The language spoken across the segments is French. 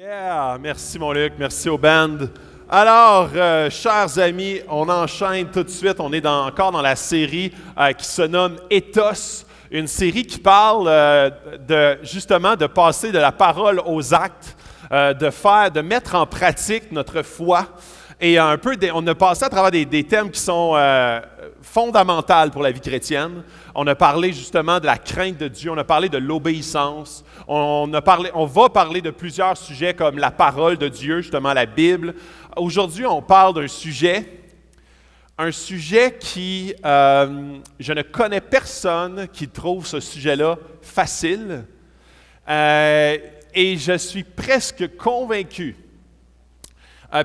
Yeah, merci mon Luc, merci au band. Alors, chers amis, on enchaîne tout de suite. On est encore dans la série qui se nomme Ethos, une série qui parle justement de passer de la parole aux actes, de mettre en pratique notre foi. Et on a passé à travers des thèmes qui sont fondamentaux pour la vie chrétienne. On a parlé justement de la crainte de Dieu, on a parlé de l'obéissance, on va parler de plusieurs sujets comme la parole de Dieu, justement la Bible. Aujourd'hui, on parle d'un sujet qui, je ne connais personne qui trouve ce sujet-là facile. Et je suis presque convaincu.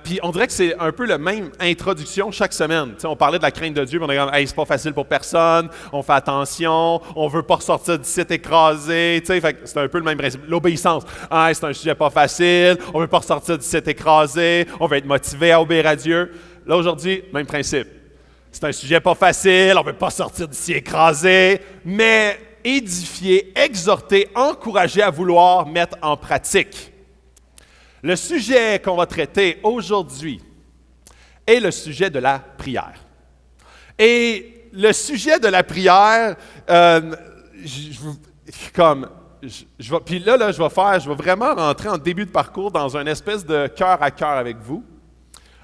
Puis on dirait que c'est un peu la même introduction chaque semaine. T'sais, on parlait de la crainte de Dieu, puis on est comme « Hey, c'est pas facile pour personne, on fait attention, on veut pas ressortir d'ici écrasé. » Fait que c'est un peu le même principe. L'obéissance. « Hey, c'est un sujet pas facile, on veut pas ressortir d'ici écrasé, on veut être motivé à obéir à Dieu. » Là, aujourd'hui, même principe. C'est un sujet pas facile, on veut pas sortir d'ici écrasé, mais édifier, exhorter, encourager à vouloir mettre en pratique. Le sujet qu'on va traiter aujourd'hui est le sujet de la prière. Et le sujet de la prière, puis là, je vais vraiment rentrer en début de parcours dans une espèce de cœur à cœur avec vous.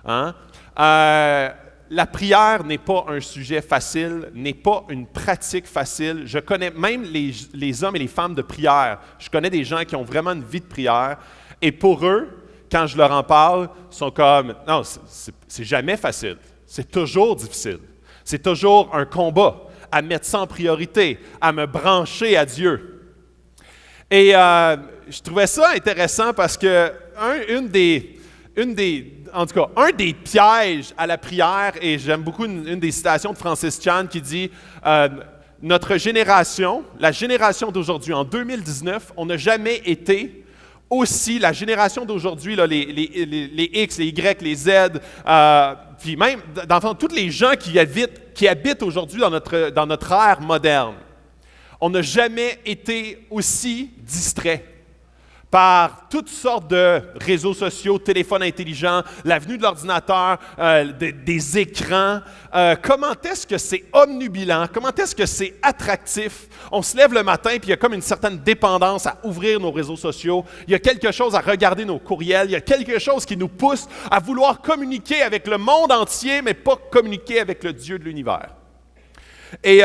Hein? La prière n'est pas un sujet facile, n'est pas une pratique facile. Je connais même les hommes et les femmes de prière. Je connais des gens qui ont vraiment une vie de prière. Et pour eux, quand je leur en parle, ils sont comme « Non, c'est jamais facile. C'est toujours difficile. C'est toujours un combat à mettre ça en priorité, à me brancher à Dieu. » Et je trouvais ça intéressant parce que un des pièges à la prière, et j'aime beaucoup une des citations de Francis Chan qui dit notre génération, la génération d'aujourd'hui, en 2019, on n'a jamais été aussi, la génération d'aujourd'hui, là, les X, les Y, les Z, puis même, dans le fond, tous les gens qui habitent aujourd'hui dans notre ère moderne, on n'a jamais été aussi distraits par toutes sortes de réseaux sociaux, téléphones intelligents, l'avenue de l'ordinateur, des écrans. Comment est-ce que c'est omnubilant? Comment est-ce que c'est attractif? On se lève le matin puis il y a comme une certaine dépendance à ouvrir nos réseaux sociaux. Il y a quelque chose à regarder nos courriels. Il y a quelque chose qui nous pousse à vouloir communiquer avec le monde entier, mais pas communiquer avec le Dieu de l'univers. Et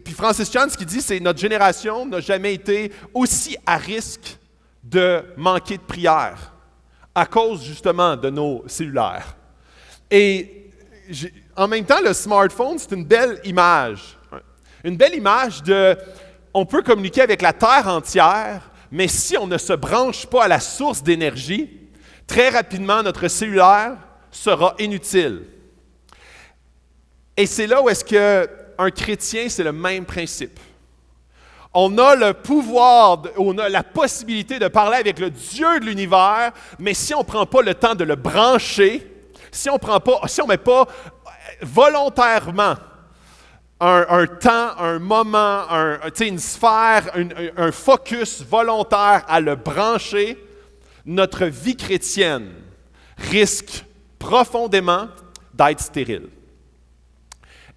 puis Francis Chan, ce qu'il dit, c'est que notre génération n'a jamais été aussi à risque de manquer de prière à cause justement de nos cellulaires. Et en même temps, le smartphone, c'est une belle image. Une belle image on peut communiquer avec la Terre entière, mais si on ne se branche pas à la source d'énergie, très rapidement, notre cellulaire sera inutile. Et c'est là où est-ce qu'un chrétien, c'est le même principe. On a le pouvoir, on a la possibilité de parler avec le Dieu de l'univers, mais si on ne prend pas le temps de le brancher, si on ne met pas volontairement un temps, un moment, une sphère, un focus volontaire à le brancher, notre vie chrétienne risque profondément d'être stérile.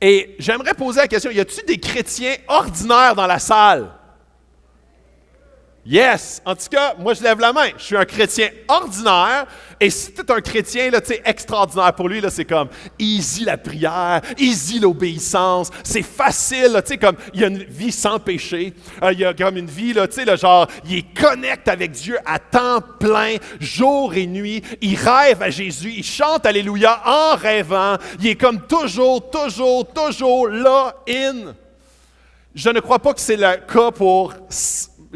Et j'aimerais poser la question, y a-t-il des chrétiens ordinaires dans la salle? Yes! En tout cas, moi je lève la main. Je suis un chrétien ordinaire. Et si tu es un chrétien là, extraordinaire pour lui, là, c'est comme easy la prière, easy l'obéissance, c'est facile. Là, comme il y a une vie sans péché. Il y a comme une vie, là, genre, il est connecté avec Dieu à temps plein, jour et nuit. Il rêve à Jésus, il chante Alléluia en rêvant. Il est comme toujours là, in. Je ne crois pas que c'est le cas pour...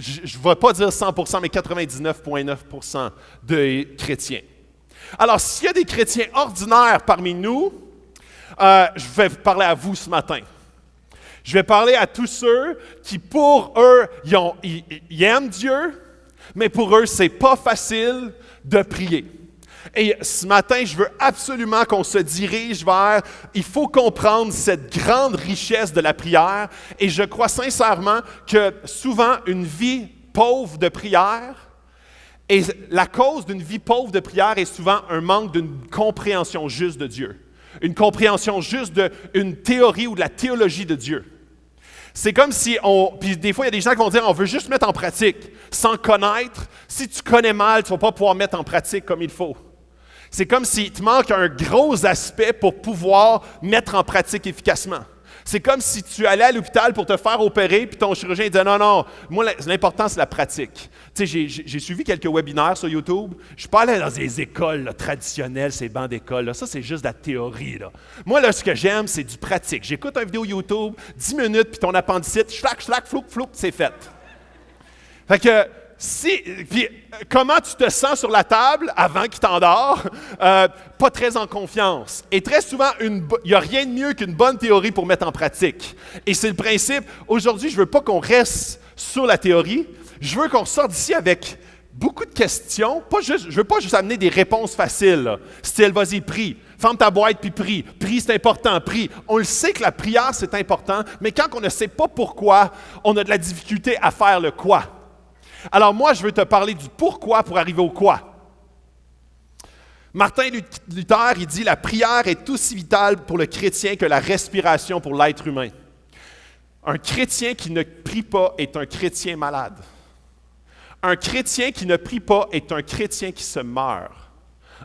Je ne vais pas dire 100%, mais 99,9% de chrétiens. Alors, s'il y a des chrétiens ordinaires parmi nous, je vais parler à vous ce matin. Je vais parler à tous ceux qui, pour eux, ils aiment Dieu, mais pour eux, ce n'est pas facile de prier. Et ce matin, je veux absolument qu'on se dirige vers, il faut comprendre cette grande richesse de la prière. Et je crois sincèrement que souvent, une vie pauvre de prière Et la cause d'une vie pauvre de prière est souvent un manque d'une compréhension juste de Dieu. Une compréhension juste d'une théorie ou de la théologie de Dieu. C'est comme si puis des fois, il y a des gens qui vont dire, on veut juste mettre en pratique, sans connaître. Si tu connais mal, tu ne vas pas pouvoir mettre en pratique comme il faut. C'est comme s'il te manque un gros aspect pour pouvoir mettre en pratique efficacement. C'est comme si tu allais à l'hôpital pour te faire opérer, puis ton chirurgien disait non, moi, l'important, c'est la pratique. Tu sais, j'ai suivi quelques webinaires sur YouTube. Je ne suis pas allé dans des écoles là, traditionnelles, ces bancs d'école. Là. Ça, c'est juste de la théorie. Là. Moi, là, ce que j'aime, c'est du pratique. J'écoute une vidéo YouTube, 10 minutes, puis ton appendicite, schlac, floup, c'est fait. Fait que, puis, comment tu te sens sur la table avant qu'il t'endort? Pas très en confiance. Et très souvent, il n'y a rien de mieux qu'une bonne théorie pour mettre en pratique. Et c'est le principe. Aujourd'hui, je ne veux pas qu'on reste sur la théorie. Je veux qu'on sorte d'ici avec beaucoup de questions. Je ne veux pas juste amener des réponses faciles. Là. Style, vas-y, prie. Ferme ta boîte puis prie. Prie, c'est important. Prie. On le sait que la prière, c'est important, mais quand on ne sait pas pourquoi, on a de la difficulté à faire le quoi. Alors moi, je veux te parler du pourquoi pour arriver au quoi. Martin Luther, il dit « La prière est aussi vitale pour le chrétien que la respiration pour l'être humain. Un chrétien qui ne prie pas est un chrétien malade. Un chrétien qui ne prie pas est un chrétien qui se meurt.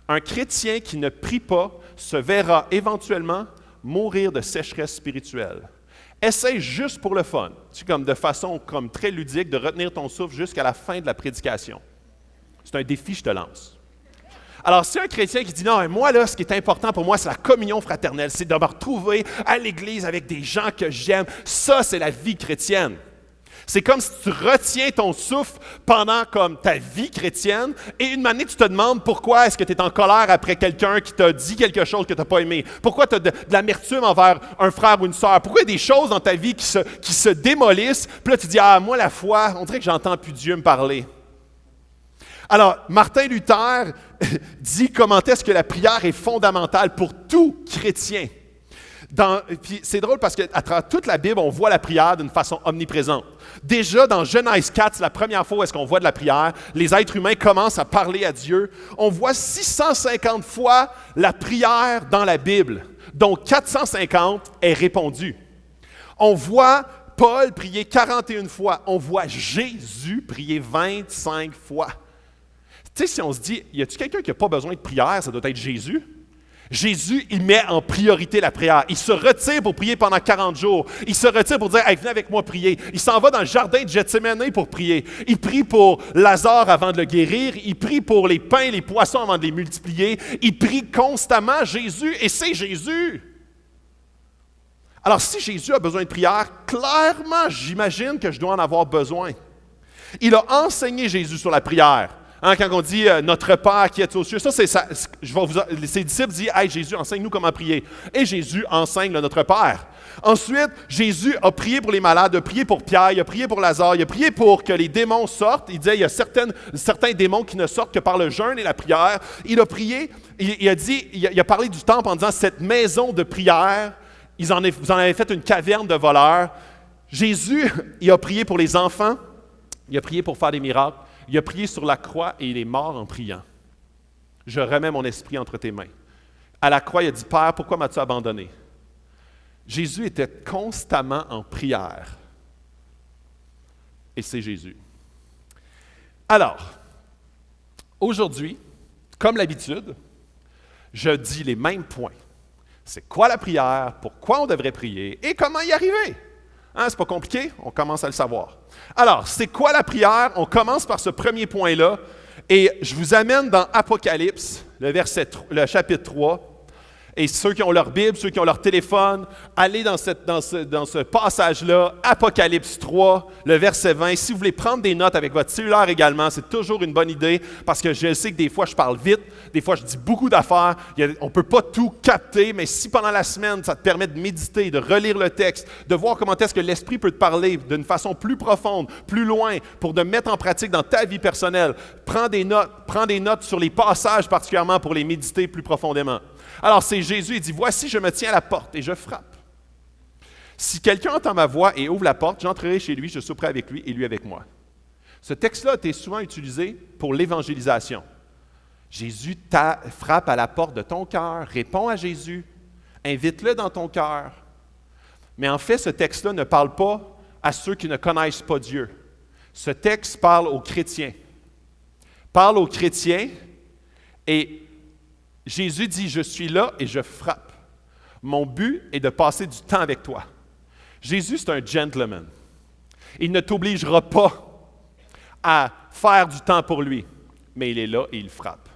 Un chrétien qui ne prie pas se verra éventuellement mourir de sécheresse spirituelle. » Essaye juste pour le fun, de façon très ludique, de retenir ton souffle jusqu'à la fin de la prédication. C'est un défi que je te lance. Alors, si un chrétien qui dit « Non, moi, là, ce qui est important pour moi, c'est la communion fraternelle, c'est de me retrouver à l'Église avec des gens que j'aime. » Ça, c'est la vie chrétienne. C'est comme si tu retiens ton souffle pendant ta vie chrétienne et une année, tu te demandes pourquoi est-ce que tu es en colère après quelqu'un qui t'a dit quelque chose que tu n'as pas aimé. Pourquoi tu as de l'amertume envers un frère ou une sœur. Pourquoi il y a des choses dans ta vie qui se démolissent. Puis là, tu dis « Ah, moi, la foi, on dirait que j'entends plus Dieu me parler. » Alors, Martin Luther dit comment est-ce que la prière est fondamentale pour tout chrétien. Puis c'est drôle parce qu'à travers toute la Bible, on voit la prière d'une façon omniprésente. Déjà, dans Genèse 4, c'est la première fois où est-ce qu'on voit de la prière. Les êtres humains commencent à parler à Dieu. On voit 650 fois la prière dans la Bible, dont 450 est répondue. On voit Paul prier 41 fois. On voit Jésus prier 25 fois. Tu sais, si on se dit, y a-t-il quelqu'un qui n'a pas besoin de prière, ça doit être Jésus. Jésus, il met en priorité la prière. Il se retire pour prier pendant 40 jours. Il se retire pour dire, hey, venez avec moi prier. Il s'en va dans le jardin de Gethsémani pour prier. Il prie pour Lazare avant de le guérir. Il prie pour les pains et les poissons avant de les multiplier. Il prie constamment Jésus et c'est Jésus. Alors, si Jésus a besoin de prière, clairement, j'imagine que je dois en avoir besoin. Il a enseigné Jésus sur la prière. Quand on dit « Notre Père qui es aux cieux », ses disciples disent « Hey, Jésus, enseigne-nous comment prier. » Et Jésus enseigne le Notre Père. Ensuite, Jésus a prié pour les malades, a prié pour Pierre, il a prié pour Lazare, il a prié pour que les démons sortent. Il disait il y a certains démons qui ne sortent que par le jeûne et la prière. Il a prié, il a parlé du temple en disant « Cette maison de prière, vous en avez fait une caverne de voleurs. » Jésus, il a prié pour les enfants, il a prié pour faire des miracles. Il a prié sur la croix et il est mort en priant. Je remets mon esprit entre tes mains. À la croix, il a dit, Père, pourquoi m'as-tu abandonné? Jésus était constamment en prière. Et c'est Jésus. Alors, aujourd'hui, comme l'habitude, je dis les mêmes points. C'est quoi la prière, pourquoi on devrait prier et comment y arriver? C'est pas compliqué, on commence à le savoir. Alors, c'est quoi la prière? On commence par ce premier point-là et je vous amène dans Apocalypse, le chapitre 3. Et ceux qui ont leur Bible, ceux qui ont leur téléphone, allez dans ce passage-là, Apocalypse 3, le verset 20. Si vous voulez prendre des notes avec votre cellulaire également, c'est toujours une bonne idée parce que je sais que des fois, je parle vite, des fois, je dis beaucoup d'affaires. On ne peut pas tout capter, mais si pendant la semaine, ça te permet de méditer, de relire le texte, de voir comment est-ce que l'Esprit peut te parler d'une façon plus profonde, plus loin, pour de mettre en pratique dans ta vie personnelle, prends des notes sur les passages particulièrement pour les méditer plus profondément. Alors, c'est Jésus, il dit, « Voici, je me tiens à la porte et je frappe. Si quelqu'un entend ma voix et ouvre la porte, j'entrerai chez lui, je souperai avec lui et lui avec moi. » Ce texte-là a été souvent utilisé pour l'évangélisation. Jésus frappe à la porte de ton cœur, réponds à Jésus, invite-le dans ton cœur. Mais en fait, ce texte-là ne parle pas à ceux qui ne connaissent pas Dieu. Ce texte parle aux chrétiens. Parle aux chrétiens et Jésus dit, je suis là et je frappe. Mon but est de passer du temps avec toi. Jésus, c'est un gentleman. Il ne t'obligera pas à faire du temps pour lui, mais il est là et il frappe.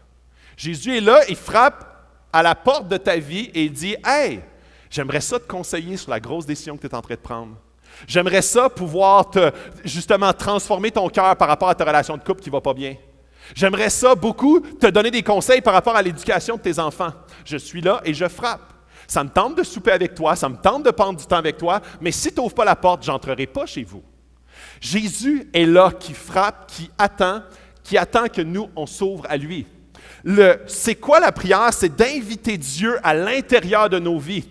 Jésus est là, il frappe à la porte de ta vie et il dit, « Hey, j'aimerais ça te conseiller sur la grosse décision que tu es en train de prendre. J'aimerais ça pouvoir justement transformer ton cœur par rapport à ta relation de couple qui ne va pas bien. J'aimerais ça beaucoup te donner des conseils par rapport à l'éducation de tes enfants. Je suis là et je frappe. Ça me tente de souper avec toi, ça me tente de prendre du temps avec toi, mais si tu n'ouvres pas la porte, je n'entrerai pas chez vous. » Jésus est là, qui frappe, qui attend que nous, on s'ouvre à lui. C'est quoi la prière? C'est d'inviter Dieu à l'intérieur de nos vies.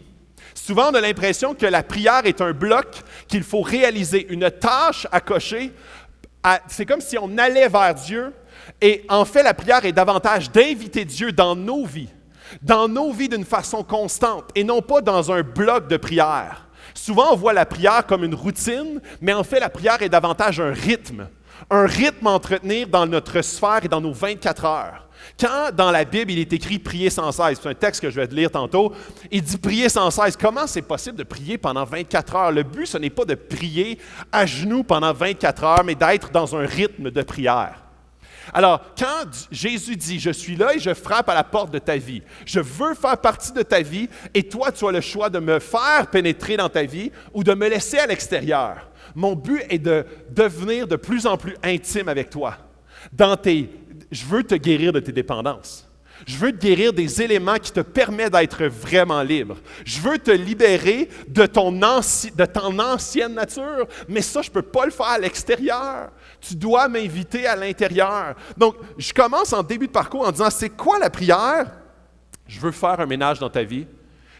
Souvent, on a l'impression que la prière est un bloc qu'il faut réaliser, une tâche à cocher. C'est comme si on allait vers Dieu. Et en fait, la prière est davantage d'inviter Dieu dans nos vies d'une façon constante et non pas dans un bloc de prière. Souvent, on voit la prière comme une routine, mais en fait, la prière est davantage un rythme à entretenir dans notre sphère et dans nos 24 heures. Quand dans la Bible, il est écrit « prier sans cesse », c'est un texte que je vais te lire tantôt, il dit « prier sans cesse ». Comment c'est possible de prier pendant 24 heures? Le but, ce n'est pas de prier à genoux pendant 24 heures, mais d'être dans un rythme de prière. Alors, quand Jésus dit « Je suis là et je frappe à la porte de ta vie. Je veux faire partie de ta vie et toi, tu as le choix de me faire pénétrer dans ta vie ou de me laisser à l'extérieur. Mon but est de devenir de plus en plus intime avec toi. Je veux te guérir de tes dépendances. Je veux te guérir des éléments qui te permettent d'être vraiment libre. Je veux te libérer de ton ancienne nature, mais ça, je ne peux pas le faire à l'extérieur. Tu dois m'inviter à l'intérieur. Donc, je commence en début de parcours en disant, c'est quoi la prière? Je veux faire un ménage dans ta vie.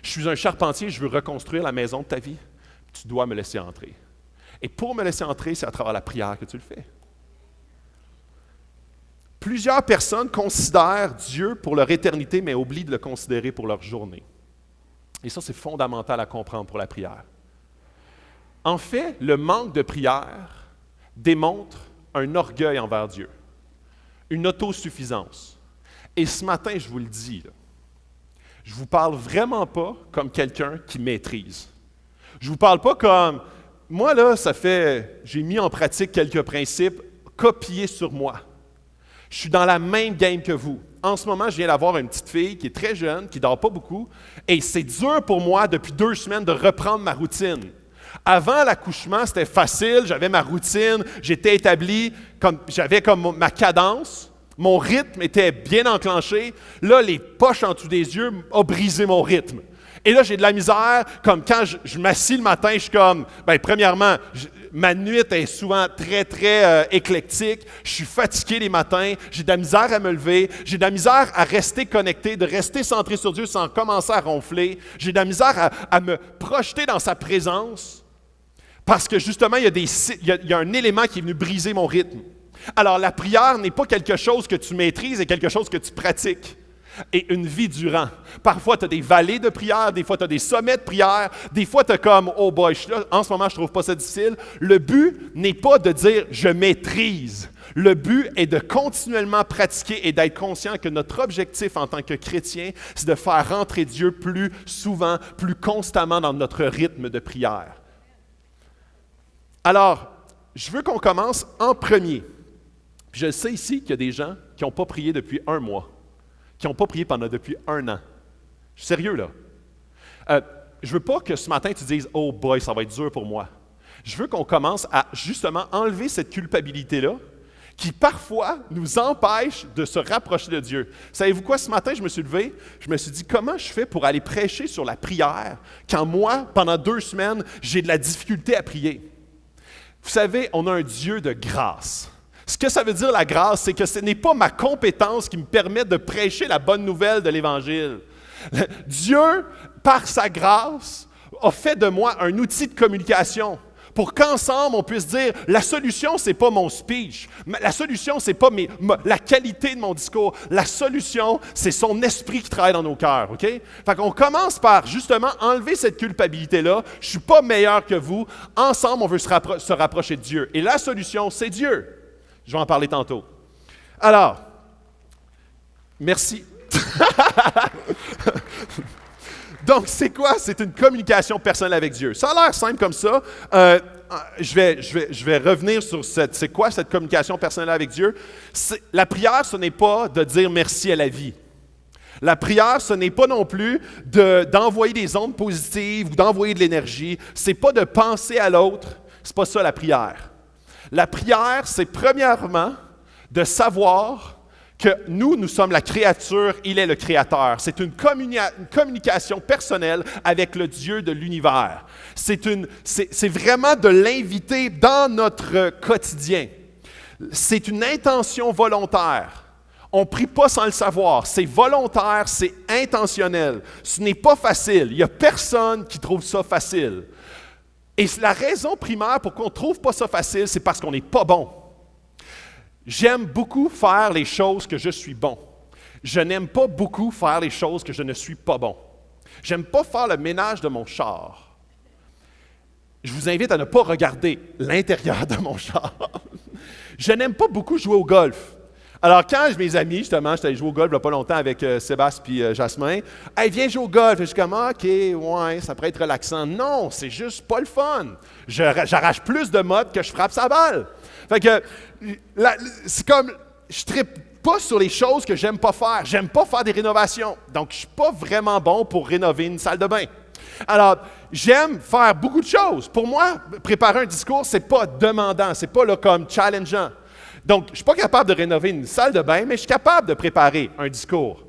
Je suis un charpentier, je veux reconstruire la maison de ta vie. Tu dois me laisser entrer. Et pour me laisser entrer, c'est à travers la prière que tu le fais. Plusieurs personnes considèrent Dieu pour leur éternité, mais oublient de le considérer pour leur journée. Et ça, c'est fondamental à comprendre pour la prière. En fait, le manque de prière démontre un orgueil envers Dieu, une autosuffisance. Et ce matin, je vous le dis, je ne vous parle vraiment pas comme quelqu'un qui maîtrise. Je ne vous parle pas comme, moi là, j'ai mis en pratique quelques principes copiés sur moi. Je suis dans la même game que vous. En ce moment, je viens d'avoir une petite fille qui est très jeune, qui ne dort pas beaucoup, et c'est dur pour moi depuis 2 semaines de reprendre ma routine. Avant l'accouchement, c'était facile, j'avais ma routine, j'étais établi, j'avais comme ma cadence, mon rythme était bien enclenché. Là, les poches en dessous des yeux ont brisé mon rythme. Et là, j'ai de la misère, comme quand je m'assis le matin, je suis comme, premièrement, ma nuit est souvent très, très éclectique. Je suis fatigué les matins, j'ai de la misère à me lever, j'ai de la misère à rester connecté, de rester centré sur Dieu sans commencer à ronfler. J'ai de la misère à me projeter dans sa présence parce que justement, il y a un élément qui est venu briser mon rythme. Alors, la prière n'est pas quelque chose que tu maîtrises, c'est quelque chose que tu pratiques. Et une vie durant. Parfois, tu as des vallées de prière, des fois, tu as des sommets de prière, des fois, tu as comme « Oh boy, en ce moment, je ne trouve pas ça difficile ». Le but n'est pas de dire « je maîtrise ». Le but est de continuellement pratiquer et d'être conscient que notre objectif en tant que chrétien, c'est de faire rentrer Dieu plus souvent, plus constamment dans notre rythme de prière. Alors, je veux qu'on commence en premier. Puis je sais ici qu'il y a des gens qui n'ont pas prié depuis 1 mois. Qui n'ont pas prié depuis 1 an. Je suis sérieux, là. Je ne veux pas que ce matin, tu dises « Oh boy, ça va être dur pour moi ». Je veux qu'on commence à, justement, enlever cette culpabilité-là qui, parfois, nous empêche de se rapprocher de Dieu. Savez-vous quoi? Ce matin, je me suis levé, je me suis dit « Comment je fais pour aller prêcher sur la prière quand moi, pendant 2 semaines, j'ai de la difficulté à prier? » Vous savez, on a un Dieu de grâce. Ce que ça veut dire, la grâce, c'est que ce n'est pas ma compétence qui me permet de prêcher la bonne nouvelle de l'Évangile. Dieu, par sa grâce, a fait de moi un outil de communication pour qu'ensemble, on puisse dire, la solution, c'est pas mon speech. La solution, c'est pas la qualité de mon discours. La solution, c'est son esprit qui travaille dans nos cœurs, OK? Fait qu'on commence par, justement, enlever cette culpabilité-là. Je suis pas meilleur que vous. Ensemble, on veut se rapprocher de Dieu. Et la solution, c'est Dieu. Je vais en parler tantôt. Alors, merci. Donc, c'est quoi? C'est une communication personnelle avec Dieu. Ça a l'air simple comme ça. Je vais revenir sur c'est quoi cette communication personnelle avec Dieu? La prière, ce n'est pas de dire merci à la vie. La prière, ce n'est pas non plus d'envoyer des ondes positives ou d'envoyer de l'énergie. Ce n'est pas de penser à l'autre. Ce n'est pas ça la prière. La prière, c'est premièrement de savoir que nous sommes la créature, il est le créateur. C'est une communication personnelle avec le Dieu de l'univers. C'est vraiment de l'inviter dans notre quotidien. C'est une intention volontaire. On ne prie pas sans le savoir. C'est volontaire, c'est intentionnel. Ce n'est pas facile. Il n'y a personne qui trouve ça facile. Et la raison primaire pour qu'on ne trouve pas ça facile, c'est parce qu'on n'est pas bon. J'aime beaucoup faire les choses que je suis bon. Je n'aime pas beaucoup faire les choses que je ne suis pas bon. J'aime pas faire le ménage de mon char. Je vous invite à ne pas regarder l'intérieur de mon char. Je n'aime pas beaucoup jouer au golf. Alors, quand mes amis, justement, j'étais allé jouer au golf il n'y a pas longtemps avec Sébastien et Jasmin, « Hey, viens jouer au golf! » Je suis comme « OK, ouais, ça pourrait être relaxant. » Non, c'est juste pas le fun. J'arrache plus de mode que je frappe sa balle. Fait que, c'est comme, je ne trippe pas sur les choses que j'aime pas faire. J'aime pas faire des rénovations. Donc, je ne suis pas vraiment bon pour rénover une salle de bain. Alors, j'aime faire beaucoup de choses. Pour moi, préparer un discours, ce n'est pas demandant, ce n'est pas là, comme challengeant. Donc, je ne suis pas capable de rénover une salle de bain, mais je suis capable de préparer un discours.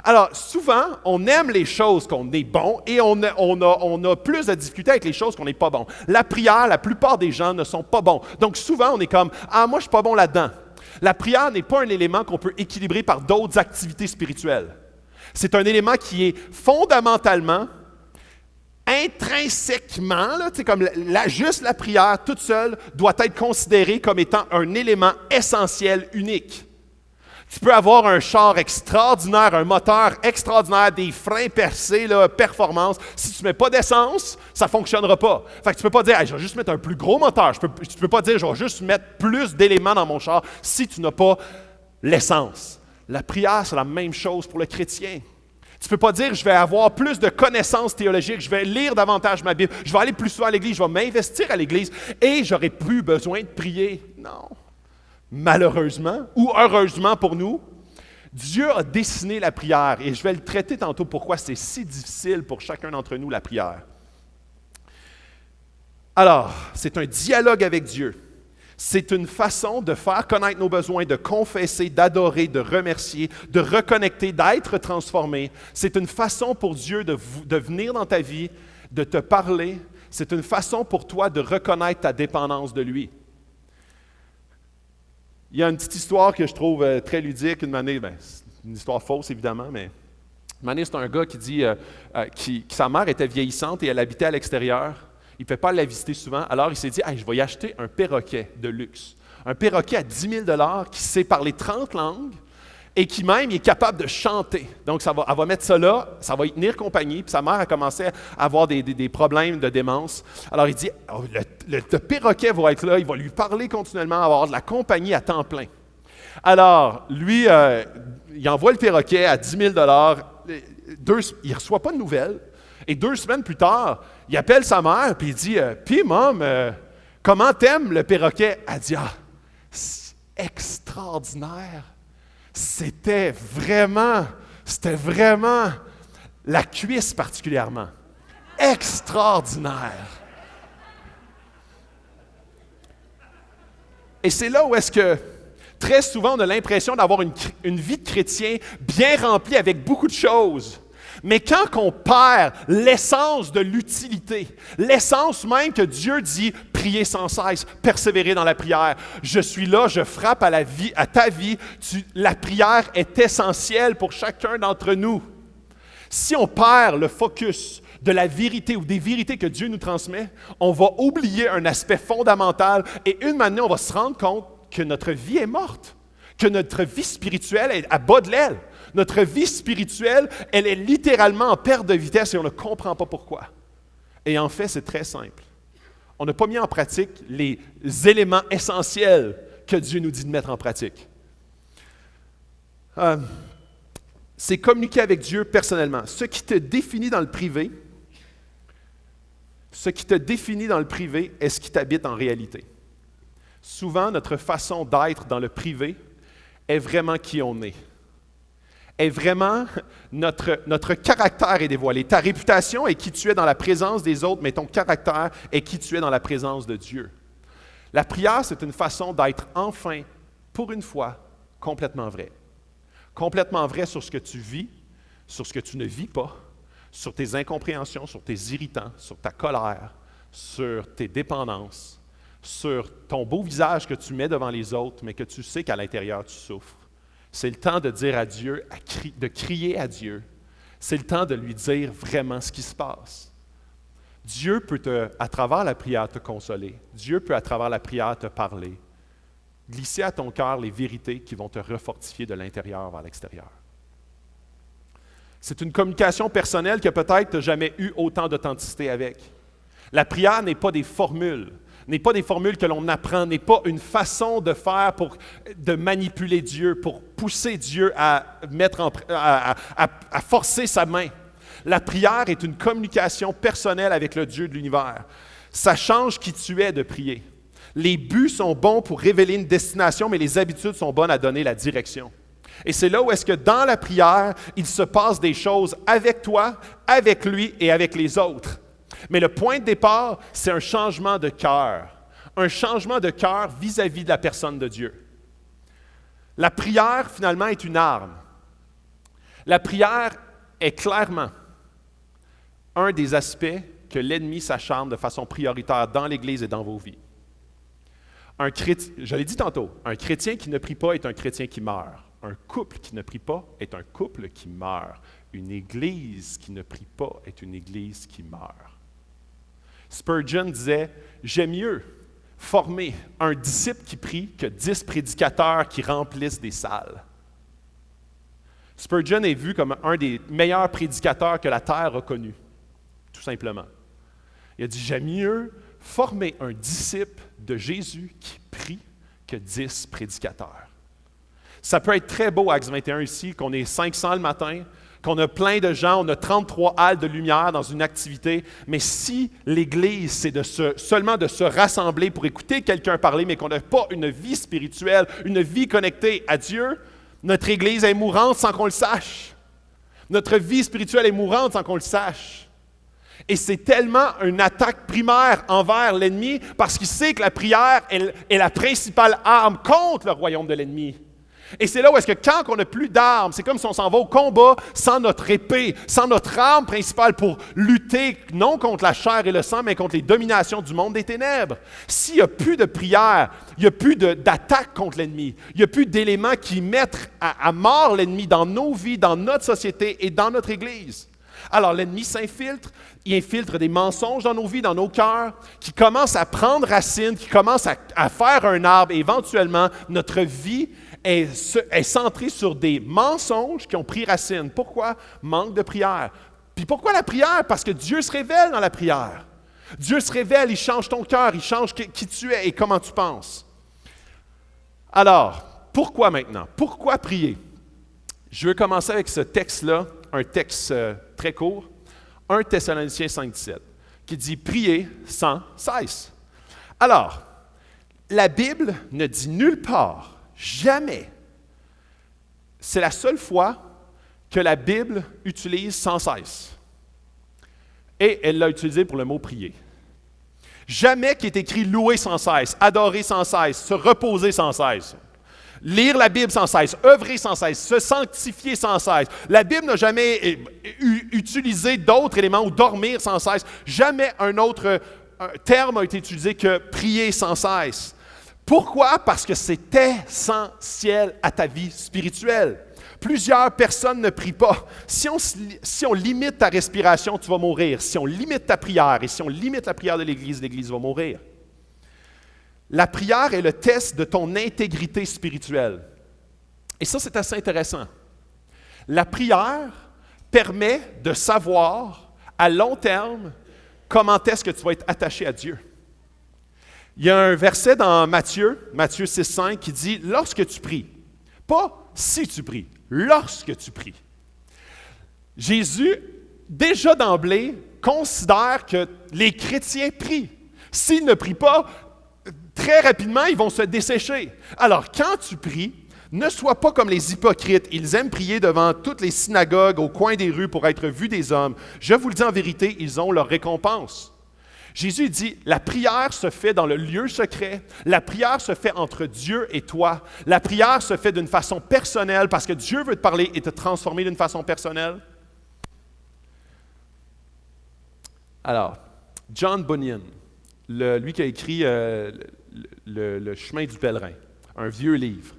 Alors, souvent, on aime les choses qu'on est bon et on a plus de difficultés avec les choses qu'on n'est pas bon. La prière, la plupart des gens ne sont pas bons. Donc, souvent, on est comme « Ah, moi, je ne suis pas bon là-dedans ». La prière n'est pas un élément qu'on peut équilibrer par d'autres activités spirituelles. C'est un élément qui est fondamentalement, intrinsèquement, là, comme juste la prière toute seule doit être considérée comme étant un élément essentiel, unique. Tu peux avoir un char extraordinaire, un moteur extraordinaire, des freins percés, là, performance. Si tu ne mets pas d'essence, ça ne fonctionnera pas. Fait que tu ne peux pas dire hey, « je vais juste mettre un plus gros moteur ». Tu ne peux pas dire « je vais juste mettre plus d'éléments dans mon char » si tu n'as pas l'essence. La prière, c'est la même chose pour le chrétien. Tu ne peux pas dire « je vais avoir plus de connaissances théologiques, je vais lire davantage ma Bible, je vais aller plus souvent à l'Église, je vais m'investir à l'Église et je n'aurai plus besoin de prier ». Non. Malheureusement, ou heureusement pour nous, Dieu a dessiné la prière et je vais le traiter tantôt pourquoi c'est si difficile pour chacun d'entre nous la prière. Alors, c'est un dialogue avec Dieu. C'est une façon de faire connaître nos besoins, de confesser, d'adorer, de remercier, de reconnecter, d'être transformé. C'est une façon pour Dieu de venir dans ta vie, de te parler. C'est une façon pour toi de reconnaître ta dépendance de lui. Il y a une petite histoire que je trouve très ludique. Une année, c'est une histoire fausse évidemment, mais une année, c'est un gars qui dit que sa mère était vieillissante et elle habitait à l'extérieur. Il ne peut pas la visiter souvent. Alors, il s'est dit hey, « je vais y acheter un perroquet de luxe. Un perroquet à 10 000 $ qui sait parler 30 langues et qui même est capable de chanter. » Donc, elle va mettre ça là, ça va y tenir compagnie. Puis sa mère a commencé à avoir des problèmes de démence. Alors, il dit oh, le perroquet va être là, il va lui parler continuellement, avoir de la compagnie à temps plein. Alors, lui, il envoie le perroquet à 10 000 $. Il ne reçoit pas de nouvelles. Et 2 semaines plus tard, il appelle sa mère et il dit « Puis, Mom, comment t'aimes le perroquet? » Elle dit « Ah, c'est extraordinaire. C'était vraiment la cuisse particulièrement. Extraordinaire. » Et c'est là où est-ce que très souvent on a l'impression d'avoir une vie de chrétien bien remplie avec beaucoup de choses. Mais quand on perd l'essence de l'utilité, l'essence même que Dieu dit « priez sans cesse, persévérer dans la prière », je suis là, je frappe à ta vie, la prière est essentielle pour chacun d'entre nous. Si on perd le focus de la vérité ou des vérités que Dieu nous transmet, on va oublier un aspect fondamental et une manière, on va se rendre compte que notre vie est morte, que notre vie spirituelle est à bas de l'aile. Notre vie spirituelle, elle est littéralement en perte de vitesse et on ne comprend pas pourquoi. Et en fait, c'est très simple. On n'a pas mis en pratique les éléments essentiels que Dieu nous dit de mettre en pratique. C'est communiquer avec Dieu personnellement. Ce qui te définit dans le privé, est ce qui t'habite en réalité. Souvent, notre façon d'être dans le privé est vraiment qui on est. Est vraiment notre caractère est dévoilé. Ta réputation est qui tu es dans la présence des autres, mais ton caractère est qui tu es dans la présence de Dieu. La prière, c'est une façon d'être enfin, pour une fois, complètement vrai. Complètement vrai sur ce que tu vis, sur ce que tu ne vis pas, sur tes incompréhensions, sur tes irritants, sur ta colère, sur tes dépendances, sur ton beau visage que tu mets devant les autres, mais que tu sais qu'à l'intérieur, tu souffres. C'est le temps de dire à Dieu, de crier à Dieu. C'est le temps de lui dire vraiment ce qui se passe. Dieu peut, à travers la prière, te consoler. Dieu peut, à travers la prière, te parler. Glisser à ton cœur les vérités qui vont te refortifier de l'intérieur vers l'extérieur. C'est une communication personnelle que peut-être tu n'as jamais eu autant d'authenticité avec. La prière n'est pas des formules. N'est pas des formules que l'on apprend, n'est pas une façon de faire de manipuler Dieu, pour pousser Dieu à forcer sa main. La prière est une communication personnelle avec le Dieu de l'univers. Ça change qui tu es de prier. Les buts sont bons pour révéler une destination, mais les habitudes sont bonnes à donner la direction. Et c'est là où est-ce que dans la prière, il se passe des choses avec toi, avec lui et avec les autres. Mais le point de départ, c'est un changement de cœur. Un changement de cœur vis-à-vis de la personne de Dieu. La prière, finalement, est une arme. La prière est clairement un des aspects que l'ennemi s'acharne de façon prioritaire dans l'Église et dans vos vies. Je l'ai dit tantôt, un chrétien qui ne prie pas est un chrétien qui meurt. Un couple qui ne prie pas est un couple qui meurt. Une Église qui ne prie pas est une Église qui meurt. Spurgeon disait « J'aime mieux former un disciple qui prie que 10 prédicateurs qui remplissent des salles. » Spurgeon est vu comme un des meilleurs prédicateurs que la terre a connu, tout simplement. Il a dit « J'aime mieux former un disciple de Jésus qui prie que 10 prédicateurs. » Ça peut être très beau, Acts 21 ici, qu'on est 500 le matin, qu'on a plein de gens, on a 33 halles de lumière dans une activité, mais si l'Église, c'est seulement de se rassembler pour écouter quelqu'un parler, mais qu'on n'a pas une vie spirituelle, une vie connectée à Dieu, notre Église est mourante sans qu'on le sache. Notre vie spirituelle est mourante sans qu'on le sache. Et c'est tellement une attaque primaire envers l'ennemi parce qu'il sait que la prière est la principale arme contre le royaume de l'ennemi. Et c'est là où est-ce que quand on n'a plus d'armes, c'est comme si on s'en va au combat sans notre épée, sans notre arme principale pour lutter non contre la chair et le sang, mais contre les dominations du monde des ténèbres. S'il n'y a plus de prière, il n'y a plus d'attaque contre l'ennemi, il n'y a plus d'éléments qui mettent à mort l'ennemi dans nos vies, dans notre société et dans notre Église. Alors l'ennemi s'infiltre, il infiltre des mensonges dans nos vies, dans nos cœurs, qui commencent à prendre racine, qui commencent à faire un arbre et éventuellement notre vie est centrée sur des mensonges qui ont pris racine. Pourquoi? Manque de prière. Puis pourquoi la prière? Parce que Dieu se révèle dans la prière. Dieu se révèle, il change ton cœur, il change qui tu es et comment tu penses. Alors, pourquoi maintenant? Pourquoi prier? Je veux commencer avec ce texte-là, un texte très court, 1 Thessaloniciens 5,17, qui dit « Priez sans cesse ». Alors, la Bible ne dit nulle part, jamais, c'est la seule fois que la Bible utilise sans cesse. Et elle l'a utilisé pour le mot « prier ». Jamais qu'il est écrit « louer sans cesse »,« adorer sans cesse »,« se reposer sans cesse ». Lire la Bible sans cesse, œuvrer sans cesse, se sanctifier sans cesse. La Bible n'a jamais utilisé d'autres éléments ou dormir sans cesse. Jamais un autre terme a été utilisé que prier sans cesse. Pourquoi? Parce que c'est essentiel à ta vie spirituelle. Plusieurs personnes ne prient pas. Si on limite ta respiration, tu vas mourir. Si on limite ta prière et si on limite la prière de l'Église va mourir. La prière est le test de ton intégrité spirituelle. Et ça, c'est assez intéressant. La prière permet de savoir à long terme comment est-ce que tu vas être attaché à Dieu. Il y a un verset dans Matthieu 6,5 qui dit « Lorsque tu pries », pas « si tu pries », « lorsque tu pries ». Jésus, déjà d'emblée, considère que les chrétiens prient. S'ils ne prient pas, très rapidement, ils vont se dessécher. Alors, quand tu pries, ne sois pas comme les hypocrites. Ils aiment prier devant toutes les synagogues, au coin des rues, pour être vus des hommes. Je vous le dis en vérité, ils ont leur récompense. Jésus dit, la prière se fait dans le lieu secret. La prière se fait entre Dieu et toi. La prière se fait d'une façon personnelle parce que Dieu veut te parler et te transformer d'une façon personnelle. Alors, John Bunyan, lui qui a écrit le chemin du pèlerin, un vieux livre.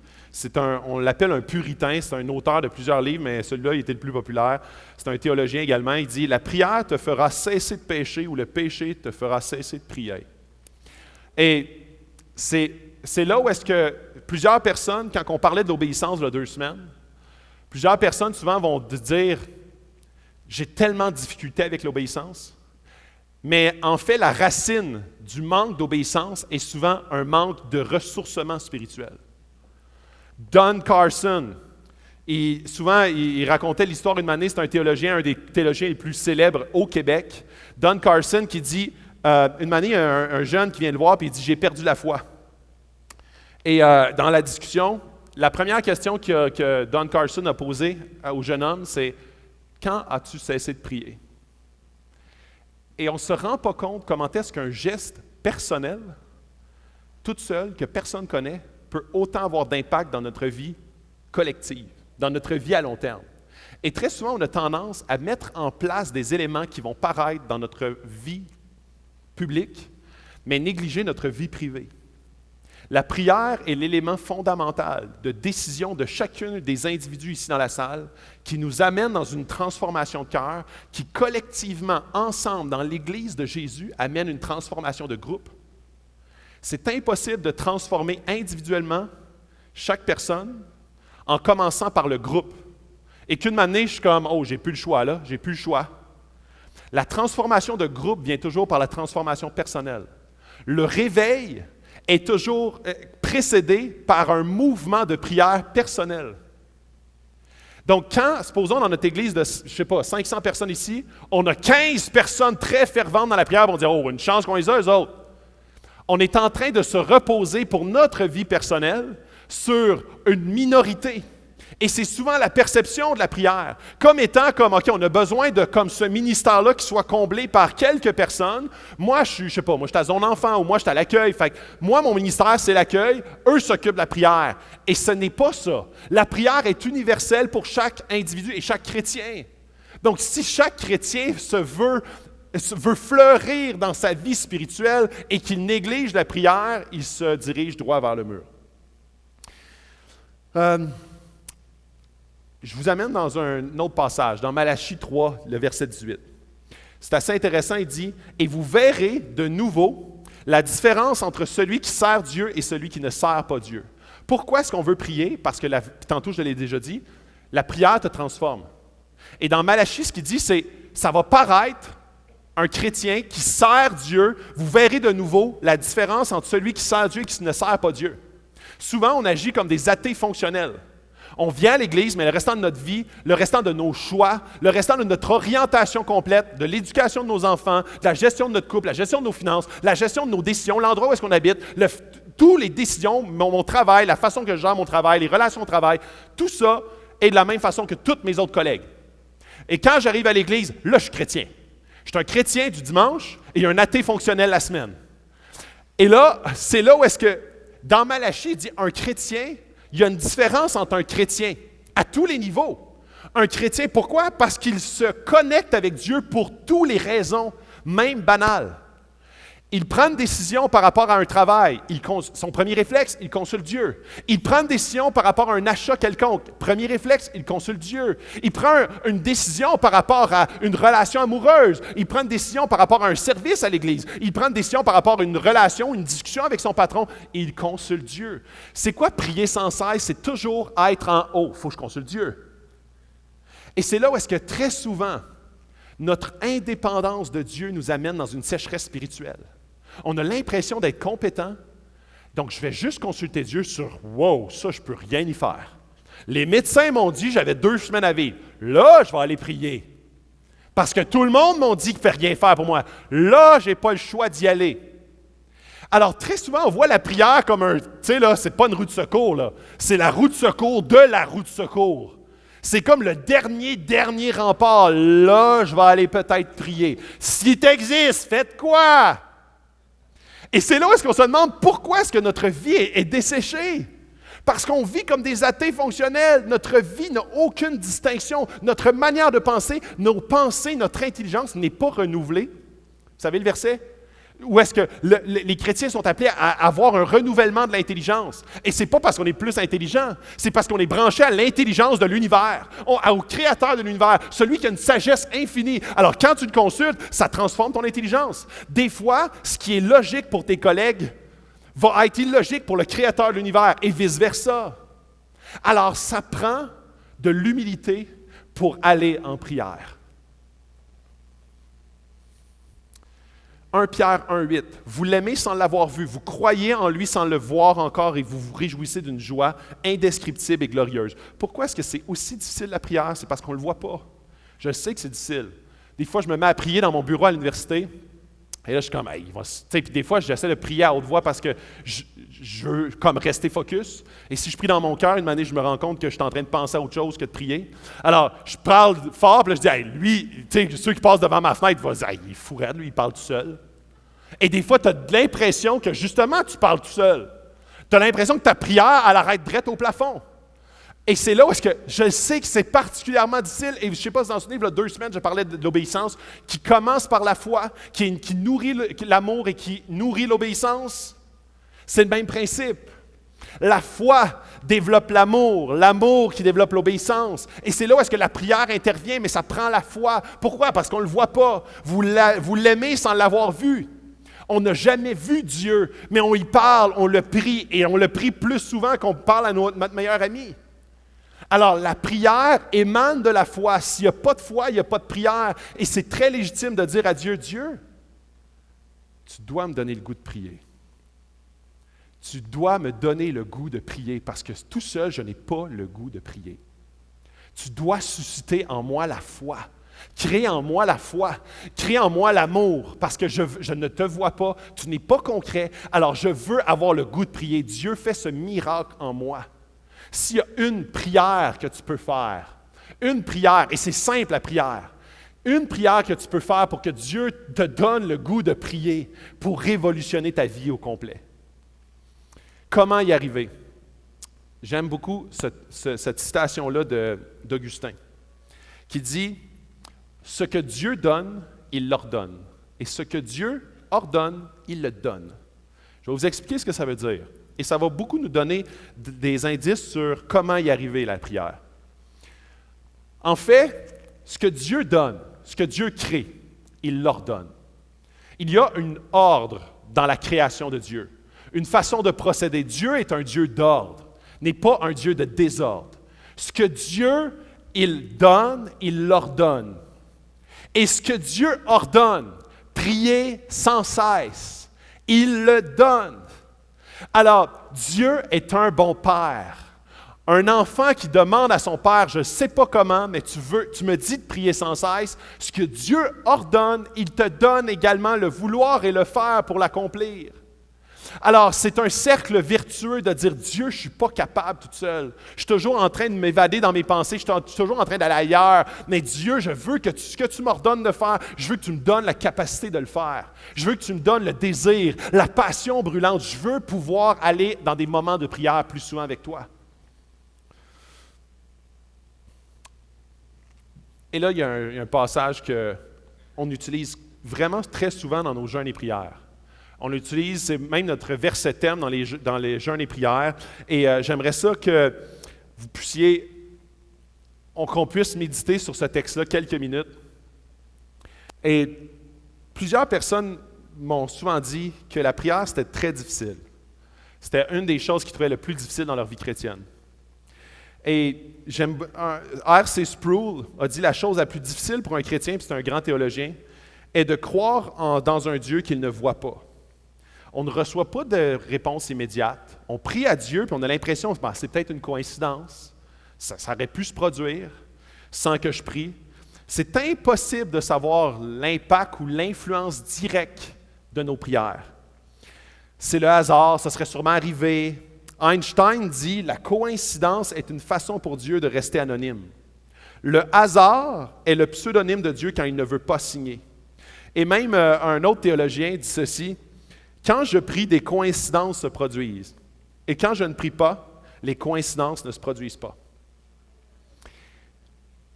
On l'appelle un puritain, c'est un auteur de plusieurs livres, mais celui-là, il était le plus populaire. C'est un théologien également. Il dit « La prière te fera cesser de pécher ou le péché te fera cesser de prier. » Et c'est là où est-ce que plusieurs personnes, quand on parlait de l'obéissance il y a 2 semaines, plusieurs personnes souvent vont te dire « J'ai tellement de difficultés avec l'obéissance. » Mais en fait, la racine du manque d'obéissance est souvent un manque de ressourcement spirituel. Don Carson, souvent, il racontait l'histoire une année, c'est un théologien, un des théologiens les plus célèbres au Québec. Don Carson qui dit, une année, un jeune qui vient le voir et il dit « J'ai perdu la foi ». Et dans la discussion, la première question que Don Carson a posée au jeune homme, c'est « Quand as-tu cessé de prier ?» Et on ne se rend pas compte comment est-ce qu'un geste personnel, tout seul, que personne ne connaît, peut autant avoir d'impact dans notre vie collective, dans notre vie à long terme. Et très souvent, on a tendance à mettre en place des éléments qui vont paraître dans notre vie publique, mais négliger notre vie privée. La prière est l'élément fondamental de décision de chacun des individus ici dans la salle qui nous amène dans une transformation de cœur, qui collectivement, ensemble, dans l'Église de Jésus, amène une transformation de groupe. C'est impossible de transformer individuellement chaque personne en commençant par le groupe. Et qu'une année, je suis comme « Oh, j'ai plus le choix là, j'ai plus le choix ». La transformation de groupe vient toujours par la transformation personnelle. Le réveil est toujours précédé par un mouvement de prière personnel. Donc, quand, supposons dans notre église de, 500 personnes ici, on a 15 personnes très ferventes dans la prière, on va dire « Oh, une chance qu'on les a, eux autres ». On est en train de se reposer pour notre vie personnelle sur une minorité. Et c'est souvent la perception de la prière, comme étant comme, OK, on a besoin de comme ce ministère-là qui soit comblé par quelques personnes. Moi, je suis à zone enfant ou moi, je suis à l'accueil. Fait que moi, mon ministère, c'est l'accueil. Eux s'occupent de la prière. Et ce n'est pas ça. La prière est universelle pour chaque individu et chaque chrétien. Donc, si chaque chrétien veut fleurir dans sa vie spirituelle et qu'il néglige la prière, il se dirige droit vers le mur. Je vous amène dans un autre passage, dans Malachie 3, le verset 18. C'est assez intéressant, il dit « Et vous verrez de nouveau la différence entre celui qui sert Dieu et celui qui ne sert pas Dieu. » Pourquoi est-ce qu'on veut prier? Parce que, tantôt je l'ai déjà dit, la prière te transforme. Et dans Malachie, ce qu'il dit, c'est « Ça va paraître un chrétien qui sert Dieu, vous verrez de nouveau la différence entre celui qui sert Dieu et qui ne sert pas Dieu. » Souvent, on agit comme des athées fonctionnels. On vient à l'Église, mais le restant de notre vie, le restant de nos choix, le restant de notre orientation complète, de l'éducation de nos enfants, de la gestion de notre couple, la gestion de nos finances, la gestion de nos décisions, l'endroit où est-ce qu'on habite, toutes les décisions, mon travail, la façon que je gère mon travail, les relations au travail, tout ça est de la même façon que tous mes autres collègues. Et quand j'arrive à l'Église, là, je suis chrétien. Je suis un chrétien du dimanche et un athée fonctionnel la semaine. Et là, c'est là où est-ce que, dans Malachie, il dit un chrétien. Il y a une différence entre un chrétien à tous les niveaux. Un chrétien, pourquoi? Parce qu'il se connecte avec Dieu pour toutes les raisons, même banales. Il prend une décision par rapport à un travail. Son premier réflexe, il consulte Dieu. Il prend une décision par rapport à un achat quelconque. Premier réflexe, il consulte Dieu. Il prend une décision par rapport à une relation amoureuse. Il prend une décision par rapport à un service à l'Église. Il prend une décision par rapport à une relation, une discussion avec son patron. Il consulte Dieu. C'est quoi prier sans cesse? C'est toujours être en haut. Il faut que je consulte Dieu. Et c'est là où est-ce que très souvent, notre indépendance de Dieu nous amène dans une sécheresse spirituelle. On a l'impression d'être compétent, donc je vais juste consulter Dieu sur « Wow, ça, je ne peux rien y faire. » Les médecins m'ont dit que j'avais 2 semaines à vivre. Là, je vais aller prier. Parce que tout le monde m'a dit qu'il ne fait rien faire pour moi. Là, je n'ai pas le choix d'y aller. Alors, très souvent, on voit la prière comme un... Tu sais, là, c'est pas une roue de secours, là. C'est la roue de secours de la roue de secours. C'est comme le dernier rempart. Là, je vais aller peut-être prier. Si tu existes, faites quoi? Et c'est là où est-ce qu'on se demande pourquoi est-ce que notre vie est desséchée. Parce qu'on vit comme des athées fonctionnels. Notre vie n'a aucune distinction. Notre manière de penser, nos pensées, notre intelligence n'est pas renouvelée. Vous savez le verset? Où est-ce que les chrétiens sont appelés à avoir un renouvellement de l'intelligence? Et ce n'est pas parce qu'on est plus intelligent, c'est parce qu'on est branché à l'intelligence de l'univers, au créateur de l'univers, celui qui a une sagesse infinie. Alors, quand tu le consultes, ça transforme ton intelligence. Des fois, ce qui est logique pour tes collègues va être illogique pour le créateur de l'univers et vice-versa. Alors, ça prend de l'humilité pour aller en prière. 1 Pierre 1,8. Vous l'aimez sans l'avoir vu, vous croyez en lui sans le voir encore et vous vous réjouissez d'une joie indescriptible et glorieuse. Pourquoi est-ce que c'est aussi difficile la prière? C'est parce qu'on ne le voit pas. Je sais que c'est difficile. Des fois, je me mets à prier dans mon bureau à l'université et là, je suis comme, hey, puis des fois, j'essaie de prier à haute voix parce que je veux comme rester focus. Et si je prie dans mon cœur, une année, je me rends compte que je suis en train de penser à autre chose que de prier. Alors, je parle fort, puis là, je dis, hey, lui, tu sais, ceux qui passent devant ma fenêtre vont dire, hey, il est fou raide, lui, il parle tout seul. Et des fois, tu as l'impression que justement, tu parles tout seul. Tu as l'impression que ta prière, elle arrête direct au plafond. Et c'est là où est-ce que je sais que c'est particulièrement difficile. Et je ne sais pas si vous en souvenez, il y a 2 semaines, je parlais de l'obéissance qui commence par la foi, qui nourrit l'amour et qui nourrit l'obéissance. C'est le même principe. La foi développe l'amour qui développe l'obéissance. Et c'est là où est-ce que la prière intervient, mais ça prend la foi. Pourquoi? Parce qu'on ne le voit pas. Vous l'aimez sans l'avoir vu. On n'a jamais vu Dieu, mais on y parle, on le prie, et on le prie plus souvent qu'on parle à notre meilleur ami. Alors, la prière émane de la foi. S'il n'y a pas de foi, il n'y a pas de prière. Et c'est très légitime de dire à Dieu, Dieu, tu dois me donner le goût de prier. Tu dois me donner le goût de prier parce que tout seul, je n'ai pas le goût de prier. Tu dois susciter en moi la foi. Crée en moi la foi. Crée en moi l'amour parce que je ne te vois pas. Tu n'es pas concret. Alors, je veux avoir le goût de prier. Dieu fait ce miracle en moi. S'il y a une prière que tu peux faire, une prière, et c'est simple la prière, une prière que tu peux faire pour que Dieu te donne le goût de prier pour révolutionner ta vie au complet. Comment y arriver? J'aime beaucoup cette citation-là d'Augustin qui dit « Ce que Dieu donne, il l'ordonne. Et ce que Dieu ordonne, il le donne. » Je vais vous expliquer ce que ça veut dire. Et ça va beaucoup nous donner des indices sur comment y arriver, la prière. En fait, ce que Dieu donne, ce que Dieu crée, il l'ordonne. Il y a un ordre dans la création de Dieu, une façon de procéder. Dieu est un Dieu d'ordre, n'est pas un Dieu de désordre. Ce que Dieu, il donne, il l'ordonne. Et ce que Dieu ordonne, prier sans cesse, il le donne. Alors, Dieu est un bon père. Un enfant qui demande à son père, je ne sais pas comment, mais tu me dis de prier sans cesse. Ce que Dieu ordonne, il te donne également le vouloir et le faire pour l'accomplir. Alors, c'est un cercle vertueux de dire, Dieu, je ne suis pas capable toute seule. Je suis toujours en train de m'évader dans mes pensées, je suis toujours en train d'aller ailleurs. Mais Dieu, je veux que ce que tu m'ordonnes de faire, je veux que tu me donnes la capacité de le faire. Je veux que tu me donnes le désir, la passion brûlante. Je veux pouvoir aller dans des moments de prière plus souvent avec toi. Et là, il y a un passage qu'on utilise vraiment très souvent dans nos jeûnes et prières. On l'utilise, c'est même notre verset thème dans les jeûnes et prières. Et j'aimerais ça que vous puissiez, qu'on puisse méditer sur ce texte-là quelques minutes. Et plusieurs personnes m'ont souvent dit que la prière, c'était très difficile. C'était une des choses qu'ils trouvaient le plus difficile dans leur vie chrétienne. Et R.C. Sproul a dit la chose la plus difficile pour un chrétien, puis c'est un grand théologien, est de croire dans un Dieu qu'il ne voit pas. On ne reçoit pas de réponse immédiate. On prie à Dieu, puis on a l'impression que c'est peut-être une coïncidence. Ça aurait pu se produire sans que je prie. C'est impossible de savoir l'impact ou l'influence directe de nos prières. C'est le hasard, ça serait sûrement arrivé. Einstein dit « La coïncidence est une façon pour Dieu de rester anonyme. Le hasard est le pseudonyme de Dieu quand il ne veut pas signer. » Et même un autre théologien dit ceci, « Quand je prie, des coïncidences se produisent. Et quand je ne prie pas, les coïncidences ne se produisent pas. »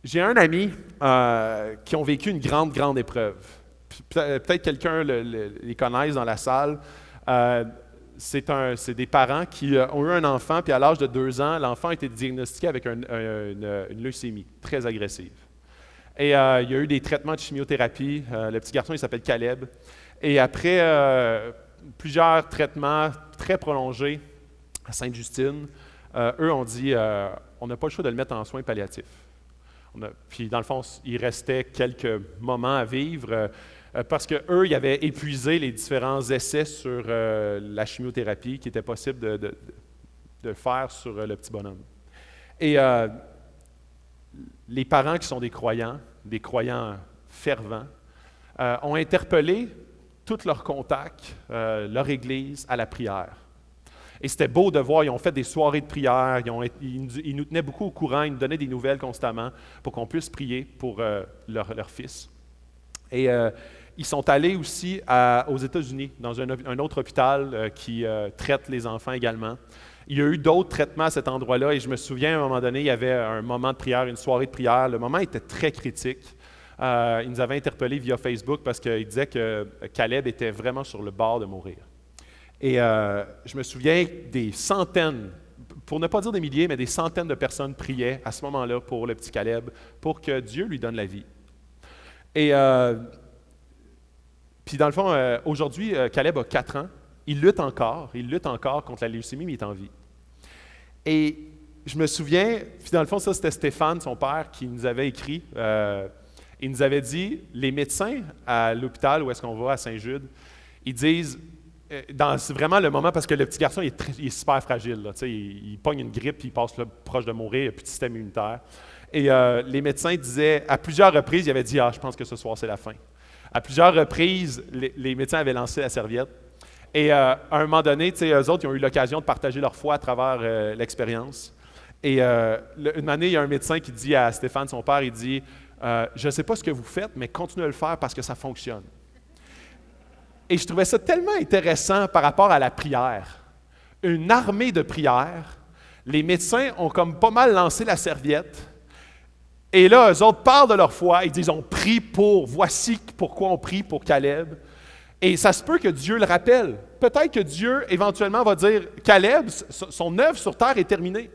J'ai un ami qui ont vécu une grande épreuve. Peut-être quelqu'un les connaisse dans la salle. C'est des parents qui ont eu un enfant, puis à l'âge de 2 ans, l'enfant a été diagnostiqué avec une leucémie très agressive. Et il y a eu des traitements de chimiothérapie. Le petit garçon, il s'appelle Caleb. Et après plusieurs traitements très prolongés à Sainte-Justine, eux ont dit on n'a pas le choix de le mettre en soins palliatifs. Puis dans le fond, il restait quelques moments à vivre parce qu'eux, ils avaient épuisé les différents essais sur la chimiothérapie qui était possible de faire sur le petit bonhomme. Et les parents qui sont des croyants fervents, ont interpellé tous leurs contacts, leur Église, à la prière. Et c'était beau de voir, ils ont fait des soirées de prière, ils nous tenaient beaucoup au courant, ils nous donnaient des nouvelles constamment pour qu'on puisse prier pour leur fils. Et ils sont allés aussi aux États-Unis, dans un autre hôpital qui traite les enfants également. Il y a eu d'autres traitements à cet endroit-là et je me souviens, à un moment donné, il y avait un moment de prière, une soirée de prière. Le moment était très critique. Ils nous avaient interpellés via Facebook parce qu'ils disaient que Caleb était vraiment sur le bord de mourir. Et je me souviens des centaines, pour ne pas dire des milliers, mais des centaines de personnes priaient à ce moment-là pour le petit Caleb, pour que Dieu lui donne la vie. Et puis dans le fond, aujourd'hui, Caleb a 4 ans. Il lutte encore contre la leucémie, mais il est en vie. Et je me souviens, puis dans le fond, ça c'était Stéphane, son père, qui nous avait écrit. Il nous avait dit, les médecins à l'hôpital où est-ce qu'on va, à Saint-Jude, ils disent, c'est vraiment le moment, parce que le petit garçon il est super fragile, là, il pogne une grippe, puis il passe là, proche de mourir, il n'a plus de système immunitaire. Et les médecins disaient, à plusieurs reprises, ils avaient dit « Ah, je pense que ce soir, c'est la fin ». À plusieurs reprises, les médecins avaient lancé la serviette. Et à un moment donné, eux autres, ils ont eu l'occasion de partager leur foi à travers l'expérience. Et une année, il y a un médecin qui dit à Stéphane, son père, il dit « Je ne sais pas ce que vous faites, mais continuez à le faire parce que ça fonctionne. » Et je trouvais ça tellement intéressant par rapport à la prière. Une armée de prières. Les médecins ont comme pas mal lancé la serviette. Et là, eux autres parlent de leur foi. Ils disent, on prie pour, voici pourquoi on prie pour Caleb. Et ça se peut que Dieu le rappelle. Peut-être que Dieu, éventuellement, va dire, Caleb, son œuvre sur terre est terminée.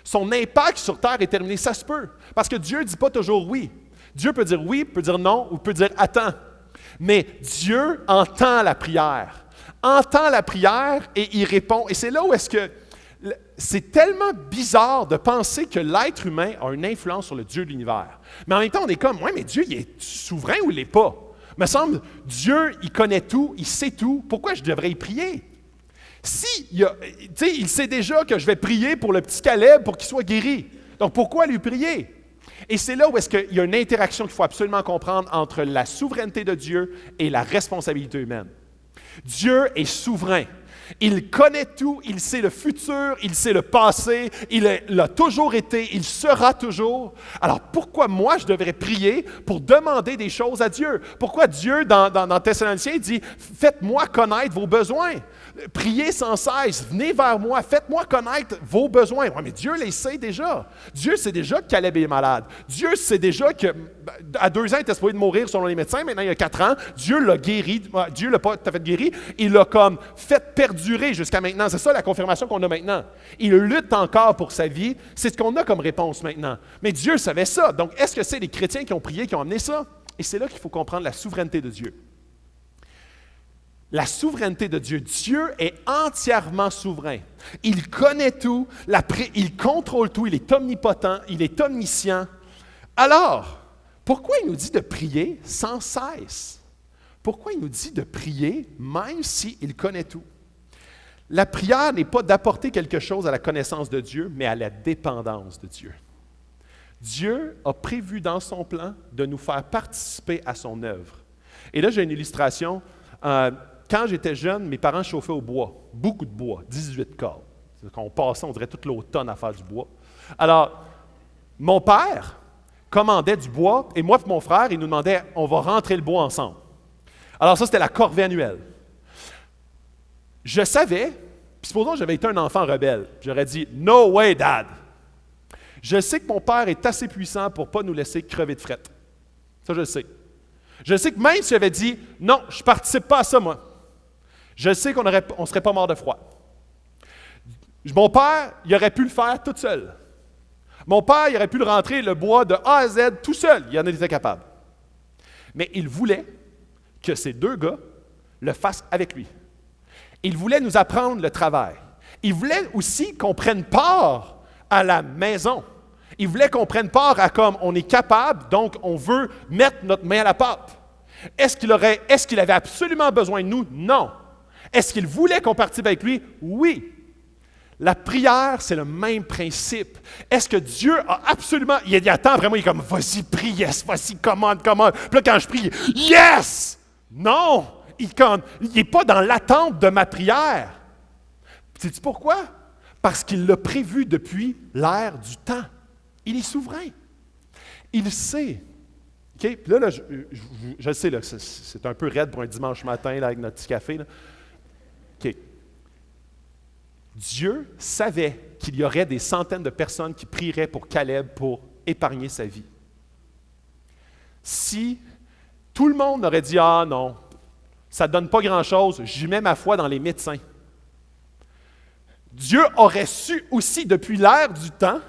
Son impact sur terre est terminé. Ça se peut. Parce que Dieu ne dit pas toujours oui. Dieu peut dire oui, peut dire non, ou peut dire attends. Mais Dieu entend la prière. Entend la prière et il répond. Et c'est là où est-ce que c'est tellement bizarre de penser que l'être humain a une influence sur le Dieu de l'univers. Mais en même temps, on est comme, ouais, mais Dieu, il est souverain ou il n'est pas? Il me semble, Dieu, il connaît tout, il sait tout. Pourquoi je devrais y prier? Il sait déjà que je vais prier pour le petit Caleb pour qu'il soit guéri. Donc, pourquoi lui prier? Et c'est là où est-ce qu'il y a une interaction qu'il faut absolument comprendre entre la souveraineté de Dieu et la responsabilité humaine. Dieu est souverain. Il connaît tout, il sait le futur, il sait le passé, il l'a toujours été, il sera toujours. Alors pourquoi moi je devrais prier pour demander des choses à Dieu? Pourquoi Dieu dans Thessaloniciens dit « Faites-moi connaître vos besoins ». Priez sans cesse, venez vers moi, faites-moi connaître vos besoins. Ouais, mais Dieu les sait déjà. Dieu sait déjà que Caleb est malade. Dieu sait déjà qu'à 2 ans, il était supposé de mourir selon les médecins. Maintenant, il y a 4 ans, Dieu l'a guéri. Dieu ne l'a pas tout à fait guéri. Il l'a comme fait perdurer jusqu'à maintenant. C'est ça la confirmation qu'on a maintenant. Il lutte encore pour sa vie. C'est ce qu'on a comme réponse maintenant. Mais Dieu savait ça. Donc, est-ce que c'est les chrétiens qui ont prié, qui ont amené ça? Et c'est là qu'il faut comprendre la souveraineté de Dieu. La souveraineté de Dieu. Dieu est entièrement souverain. Il connaît tout, il contrôle tout, il est omnipotent, il est omniscient. Alors, pourquoi il nous dit de prier sans cesse? Pourquoi il nous dit de prier même s'il connaît tout? La prière n'est pas d'apporter quelque chose à la connaissance de Dieu, mais à la dépendance de Dieu. Dieu a prévu dans son plan de nous faire participer à son œuvre. Et là, j'ai une illustration. Quand j'étais jeune, mes parents chauffaient au bois, beaucoup de bois, 18 cordes. Quand on passait, on dirait toute l'automne à faire du bois. Alors, mon père commandait du bois, et moi et mon frère, il nous demandait, on va rentrer le bois ensemble. Alors ça, c'était la corvée annuelle. Je savais, puis supposons que j'avais été un enfant rebelle, j'aurais dit, « No way, Dad! » Je sais que mon père est assez puissant pour ne pas nous laisser crever de fret. Ça, je le sais. Je sais que même s'il avait dit, « Non, je ne participe pas à ça, moi. » Je sais qu'on ne serait pas mort de froid. Mon père, il aurait pu le faire tout seul. Mon père, il aurait pu le rentrer le bois de A à Z tout seul. Il en était capable. Mais il voulait que ces 2 gars le fassent avec lui. Il voulait nous apprendre le travail. Il voulait aussi qu'on prenne part à la maison. Il voulait qu'on prenne part à comme on est capable, donc on veut mettre notre main à la pâte. Est-ce qu'il avait absolument besoin de nous? Non. Est-ce qu'il voulait qu'on participe avec lui? Oui. La prière, c'est le même principe. Est-ce que Dieu a absolument... Il attend vraiment, il est comme, vas-y, prie, yes, vas-y, commande. Puis là, quand je prie, yes! Non! Il n'est pas dans l'attente de ma prière. Sais-tu pourquoi? Parce qu'il l'a prévu depuis l'ère du temps. Il est souverain. Il sait. Okay? Puis là, je sais, là, c'est un peu raide pour un dimanche matin là, avec notre petit café. Là. OK. Dieu savait qu'il y aurait des centaines de personnes qui prieraient pour Caleb pour épargner sa vie. Si tout le monde aurait dit « Ah non, ça ne donne pas grand-chose, j'y mets ma foi dans les médecins », Dieu aurait su aussi depuis l'ère du temps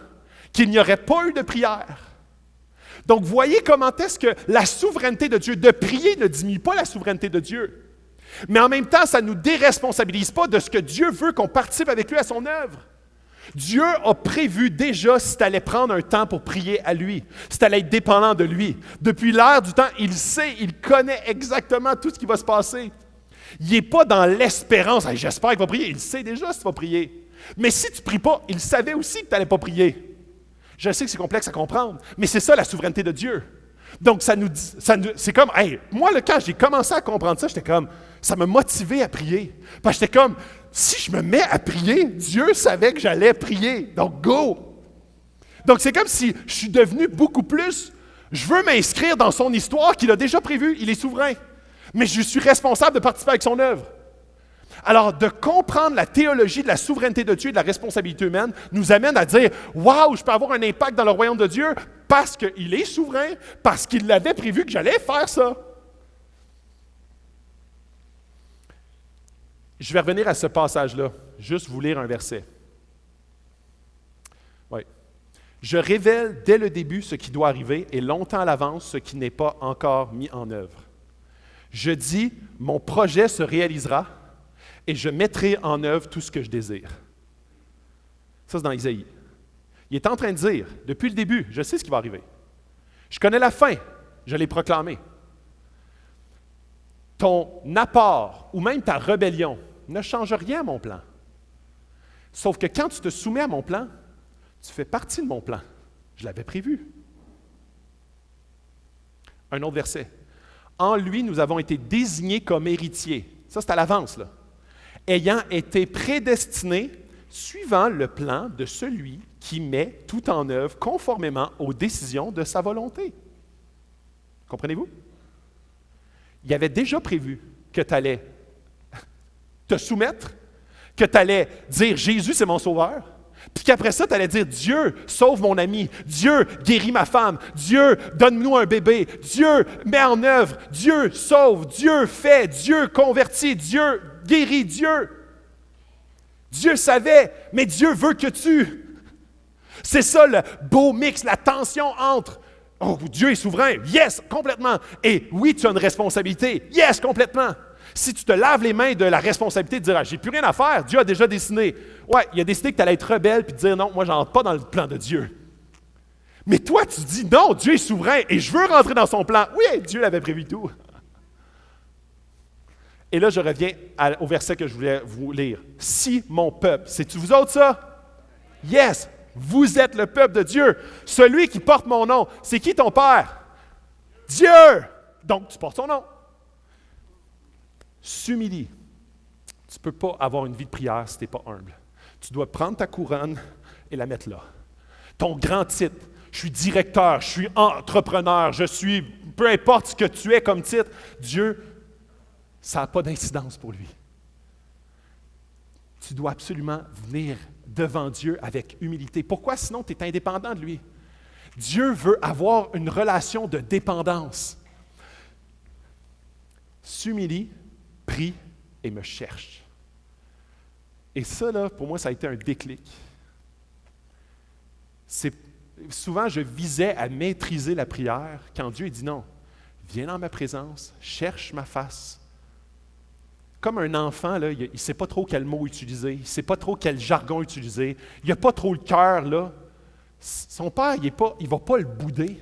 qu'il n'y aurait pas eu de prière. Donc, voyez comment est-ce que la souveraineté de Dieu, de prier ne diminue pas la souveraineté de Dieu. Mais en même temps, ça ne nous déresponsabilise pas de ce que Dieu veut qu'on participe avec lui à son œuvre. Dieu a prévu déjà si tu allais prendre un temps pour prier à lui, si tu allais être dépendant de lui. Depuis l'ère du temps, il sait, il connaît exactement tout ce qui va se passer. Il n'est pas dans l'espérance, hey, j'espère qu'il va prier. Il sait déjà si tu vas prier. Mais si tu ne pries pas, il savait aussi que tu n'allais pas prier. Je sais que c'est complexe à comprendre, mais c'est ça la souveraineté de Dieu. Donc, c'est comme, hey, moi, là, quand j'ai commencé à comprendre ça, j'étais comme, ça m'a motivé à prier. Parce que j'étais comme, si je me mets à prier, Dieu savait que j'allais prier. Donc, go! Donc, c'est comme si je suis devenu beaucoup plus, je veux m'inscrire dans son histoire qu'il a déjà prévue. Il est souverain. Mais je suis responsable de participer avec son œuvre. Alors, de comprendre la théologie de la souveraineté de Dieu et de la responsabilité humaine nous amène à dire « Wow, je peux avoir un impact dans le royaume de Dieu parce qu'il est souverain, parce qu'il l'avait prévu que j'allais faire ça. » Je vais revenir à ce passage-là, juste vous lire un verset. Oui. « Je révèle dès le début ce qui doit arriver et longtemps à l'avance ce qui n'est pas encore mis en œuvre. Je dis, mon projet se réalisera et je mettrai en œuvre tout ce que je désire. » Ça, c'est dans Isaïe. Il est en train de dire, depuis le début, je sais ce qui va arriver. Je connais la fin, je l'ai proclamé. Ton apport ou même ta rébellion ne change rien à mon plan. Sauf que quand tu te soumets à mon plan, tu fais partie de mon plan. Je l'avais prévu. Un autre verset. En lui, nous avons été désignés comme héritiers. Ça, c'est à l'avance, là. ayant été prédestinés suivant le plan de celui qui met tout en œuvre conformément aux décisions de sa volonté. Comprenez-vous? Il avait déjà prévu que tu allais te soumettre, que tu allais dire « Jésus, c'est mon sauveur », puis qu'après ça, tu allais dire « Dieu, sauve mon ami, Dieu, guéris ma femme, Dieu, donne-nous un bébé, Dieu, mets en œuvre, Dieu, sauve, Dieu, fait, Dieu, convertit, Dieu, guérit, Dieu. » Dieu savait, mais Dieu veut que tu... C'est ça le beau mix, la tension entre « Oh, Dieu est souverain, yes, complètement. » Et oui, tu as une responsabilité, yes, complètement. Si tu te laves les mains de la responsabilité de dire « Ah, j'ai plus rien à faire, Dieu a déjà décidé. » Ouais, il a décidé que tu allais être rebelle puis te dire « Non, moi, je n'entre pas dans le plan de Dieu. » Mais toi, tu dis « Non, Dieu est souverain et je veux rentrer dans son plan. » Oui, Dieu l'avait prévu tout. Et là, je reviens au verset que je voulais vous lire. « Si mon peuple, c'est-tu vous autres ça? » Yes, vous êtes le peuple de Dieu. Celui qui porte mon nom, c'est qui ton Père? Dieu! Donc, tu portes son nom. S'humilie. Tu ne peux pas avoir une vie de prière si tu n'es pas humble. Tu dois prendre ta couronne et la mettre là. Ton grand titre, je suis directeur, je suis entrepreneur, je suis, peu importe ce que tu es comme titre, Dieu, ça n'a pas d'incidence pour lui. Tu dois absolument venir devant Dieu avec humilité. Pourquoi? Sinon, tu es indépendant de lui. Dieu veut avoir une relation de dépendance. S'humilie, prie et me cherche. Et ça, là, pour moi, ça a été un déclic. Souvent, je visais à maîtriser la prière quand Dieu dit non. Viens dans ma présence, cherche ma face. Comme un enfant, là, il ne sait pas trop quel mot utiliser, il ne sait pas trop quel jargon utiliser, il n'a pas trop le cœur, là. Son père, il ne va pas le bouder.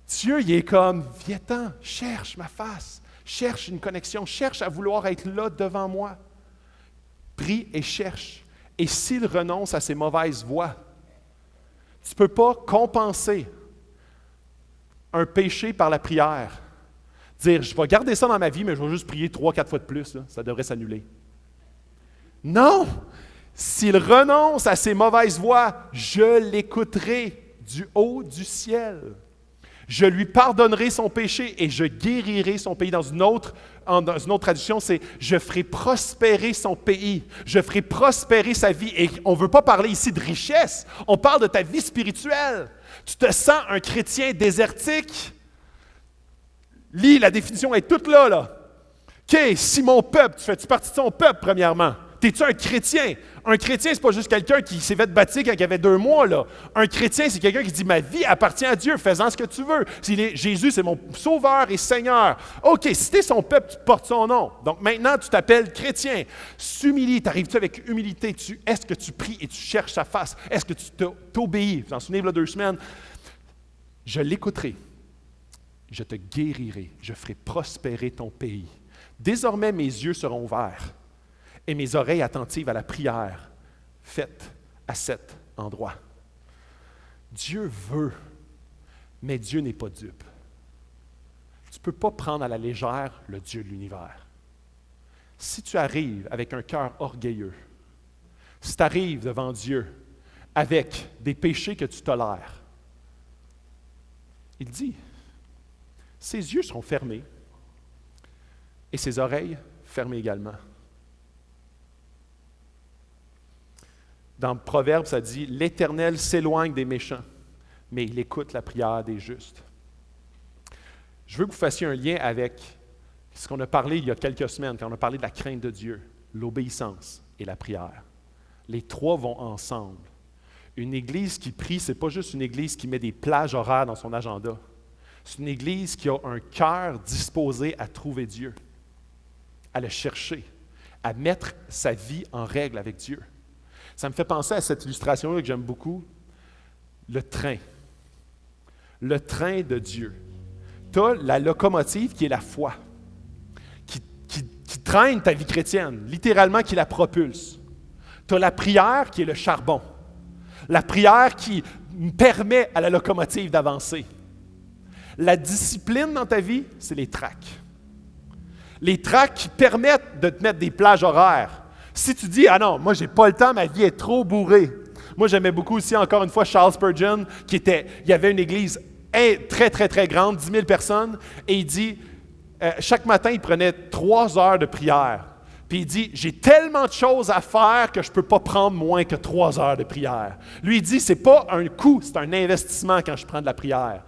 Dieu, il est comme, viens-t'en, cherche ma face, cherche une connexion, cherche à vouloir être là devant moi. Prie et cherche. Et s'il renonce à ses mauvaises voies, tu ne peux pas compenser un péché par la prière. Dire, je vais garder ça dans ma vie, mais je vais juste prier 3-4 fois de plus, là, ça devrait s'annuler. Non! S'il renonce à ses mauvaises voies, je l'écouterai du haut du ciel. Je lui pardonnerai son péché et je guérirai son pays. Dans une autre traduction, c'est « je ferai prospérer son pays, je ferai prospérer sa vie ». Et on ne veut pas parler ici de richesse, on parle de ta vie spirituelle. Tu te sens un chrétien désertique? Lis, la définition est toute là, là. OK, si mon peuple, tu fais-tu partie de son peuple, premièrement? T'es-tu un chrétien? Un chrétien, c'est pas juste quelqu'un qui s'est fait baptiser quand il avait 2 mois, là. Un chrétien, c'est quelqu'un qui dit « Ma vie appartient à Dieu, fais-en ce que tu veux. Jésus, c'est mon sauveur et Seigneur. » OK, si t'es son peuple, tu portes son nom. Donc maintenant, tu t'appelles chrétien. S'humilie, t'arrives-tu avec humilité? Est-ce que tu pries et tu cherches sa face? Est-ce que tu t'obéis? Vous en souvenez, il y a 2 semaines? Je l'écouterai. Je te guérirai, je ferai prospérer ton pays. Désormais, mes yeux seront ouverts et mes oreilles attentives à la prière faite à cet endroit. Dieu veut, mais Dieu n'est pas dupe. Tu ne peux pas prendre à la légère le Dieu de l'univers. Si tu arrives avec un cœur orgueilleux, si tu arrives devant Dieu avec des péchés que tu tolères, il dit, ses yeux seront fermés et ses oreilles fermées également. Dans Proverbe, ça dit « L'Éternel s'éloigne des méchants, mais il écoute la prière des justes. » Je veux que vous fassiez un lien avec ce qu'on a parlé il y a quelques semaines, quand on a parlé de la crainte de Dieu, l'obéissance et la prière. Les 3 vont ensemble. Une église qui prie, ce n'est pas juste une église qui met des plages horaires dans son agenda. C'est une église qui a un cœur disposé à trouver Dieu, à le chercher, à mettre sa vie en règle avec Dieu. Ça me fait penser à cette illustration-là que j'aime beaucoup, le train. Le train de Dieu. Tu as la locomotive qui est la foi, qui traîne ta vie chrétienne, littéralement qui la propulse. Tu as la prière qui est le charbon. La prière qui permet à la locomotive d'avancer. La discipline dans ta vie, c'est les tracts. Les tracts qui permettent de te mettre des plages horaires. Si tu dis, ah non, moi j'ai pas le temps, ma vie est trop bourrée. Moi j'aimais beaucoup aussi, encore une fois, Charles Spurgeon, il y avait une église très, très, très grande, 10 000 personnes, et il dit, chaque matin, il prenait 3 heures de prière. Puis il dit, j'ai tellement de choses à faire que je ne peux pas prendre moins que 3 heures de prière. Lui, il dit, ce n'est pas un coût, c'est un investissement quand je prends de la prière.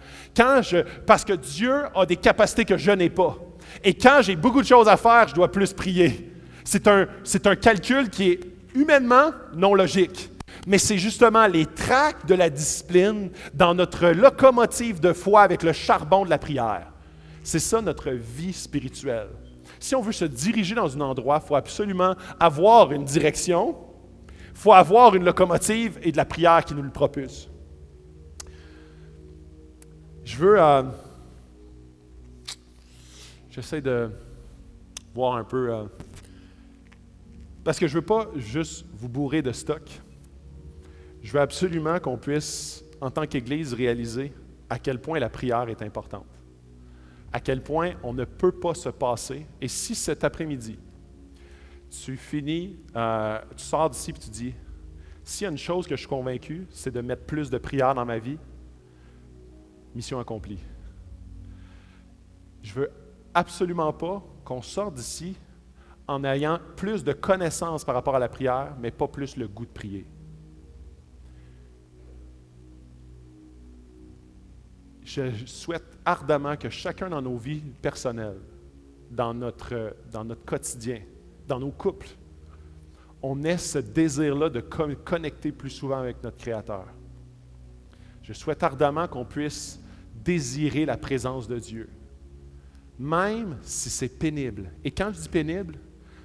Parce que Dieu a des capacités que je n'ai pas. Et quand j'ai beaucoup de choses à faire, je dois plus prier. C'est un calcul qui est humainement non logique. Mais c'est justement les tracts de la discipline dans notre locomotive de foi avec le charbon de la prière. C'est ça notre vie spirituelle. Si on veut se diriger dans un endroit, il faut absolument avoir une direction, il faut avoir une locomotive et de la prière qui nous le propulse. J'essaie de voir un peu, parce que je ne veux pas juste vous bourrer de stock. Je veux absolument qu'on puisse, en tant qu'Église, réaliser à quel point la prière est importante. À quel point on ne peut pas se passer. Et si cet après-midi, tu sors d'ici et tu dis, s'il y a une chose que je suis convaincu, c'est de mettre plus de prière dans ma vie, mission accomplie. Je veux absolument pas qu'on sorte d'ici en ayant plus de connaissances par rapport à la prière, mais pas plus le goût de prier. Je souhaite ardemment que chacun dans nos vies personnelles, dans notre quotidien, dans nos couples, on ait ce désir-là de connecter plus souvent avec notre Créateur. Je souhaite ardemment qu'on puisse désirer la présence de Dieu, même si c'est pénible. Et quand je dis pénible,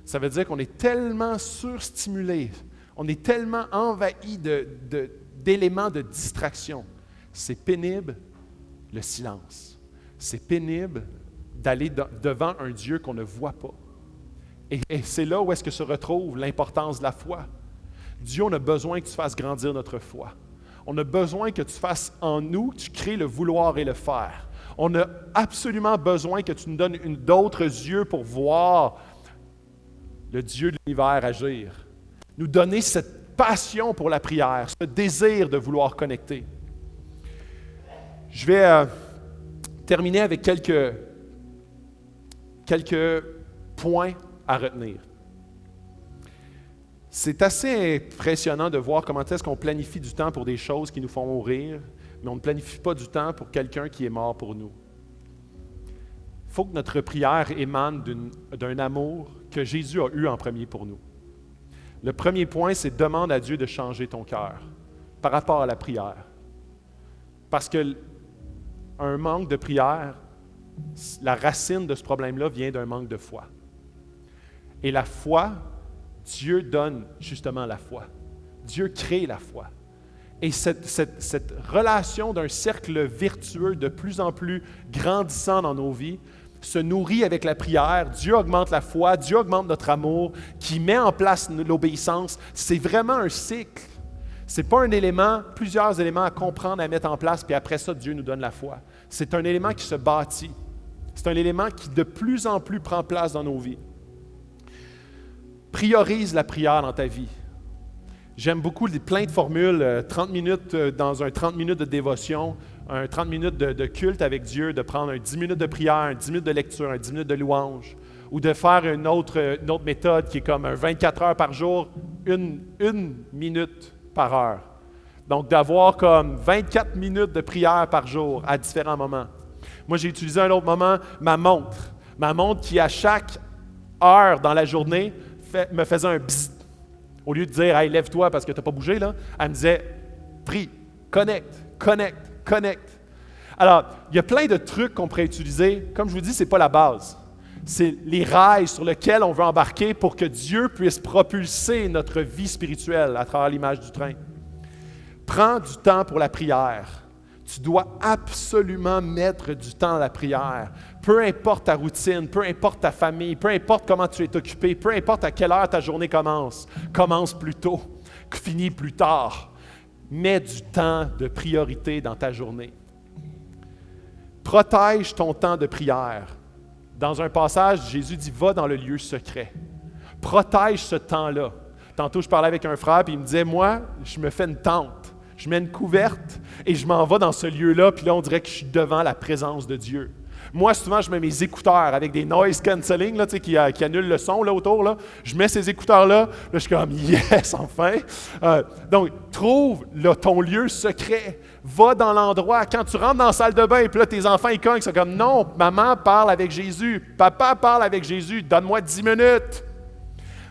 ça veut dire qu'on est tellement surstimulé, on est tellement envahi d'éléments de distraction. C'est pénible, le silence. C'est pénible d'aller devant un Dieu qu'on ne voit pas. Et c'est là où est-ce que se retrouve l'importance de la foi. Dieu, on a besoin que tu fasses grandir notre foi. On a besoin que tu fasses en nous, tu crées le vouloir et le faire. On a absolument besoin que tu nous donnes d'autres yeux pour voir le Dieu de l'univers agir. Nous donner cette passion pour la prière, ce désir de vouloir connecter. Je vais terminer avec quelques points à retenir. C'est assez impressionnant de voir comment est-ce qu'on planifie du temps pour des choses qui nous font mourir, mais on ne planifie pas du temps pour quelqu'un qui est mort pour nous. Il faut que notre prière émane d'un amour que Jésus a eu en premier pour nous. Le premier point, c'est demande à Dieu de changer ton cœur par rapport à la prière. Parce que un manque de prière, la racine de ce problème-là vient d'un manque de foi. Et la foi, Dieu donne justement la foi. Dieu crée la foi. Et cette relation d'un cercle vertueux de plus en plus grandissant dans nos vies se nourrit avec la prière. Dieu augmente la foi, Dieu augmente notre amour, qui met en place l'obéissance. C'est vraiment un cycle. Ce n'est pas un élément, plusieurs éléments à comprendre, à mettre en place, puis après ça, Dieu nous donne la foi. C'est un élément qui se bâtit. C'est un élément qui de plus en plus prend place dans nos vies. Priorise la prière dans ta vie. J'aime beaucoup plein de formules, 30 minutes dans un 30 minutes de dévotion, un 30 minutes de culte avec Dieu, de prendre un 10 minutes de prière, un 10 minutes de lecture, un 10 minutes de louange, ou de faire une autre méthode qui est comme un 24 heures par jour, une minute par heure. Donc, d'avoir comme 24 minutes de prière par jour à différents moments. Moi, j'ai utilisé un autre moment, ma montre. Ma montre qui, à chaque heure dans la journée, me faisait un bzzz. Au lieu de dire « Hey, lève-toi parce que tu n'as pas bougé », là, elle me disait « Prie, connecte, connecte, connecte ». Alors, il y a plein de trucs qu'on pourrait utiliser. Comme je vous dis, ce n'est pas la base. C'est les rails sur lesquels on veut embarquer pour que Dieu puisse propulser notre vie spirituelle à travers l'image du train. Prends du temps pour la prière. Tu dois absolument mettre du temps à la prière. Peu importe ta routine, peu importe ta famille, peu importe comment tu es occupé, peu importe à quelle heure ta journée commence. Commence plus tôt, finis plus tard. Mets du temps de priorité dans ta journée. Protège ton temps de prière. Dans un passage, Jésus dit « Va dans le lieu secret. Protège ce temps-là. » Tantôt, je parlais avec un frère, puis il me disait « Moi, je me fais une tente. Je mets une couverte et je m'en vais dans ce lieu-là, puis là, on dirait que je suis devant la présence de Dieu. » Moi, souvent, je mets mes écouteurs avec des noise cancelling là, qui annulent le son là, autour. Là. Je mets ces écouteurs-là, là, je suis comme « Yes, enfin! » Donc, trouve là, ton lieu secret. Va dans l'endroit. Quand tu rentres dans la salle de bain, puis là, tes enfants, ils cognent, ils sont comme « Non, maman parle avec Jésus. Papa parle avec Jésus. Donne-moi 10 minutes. »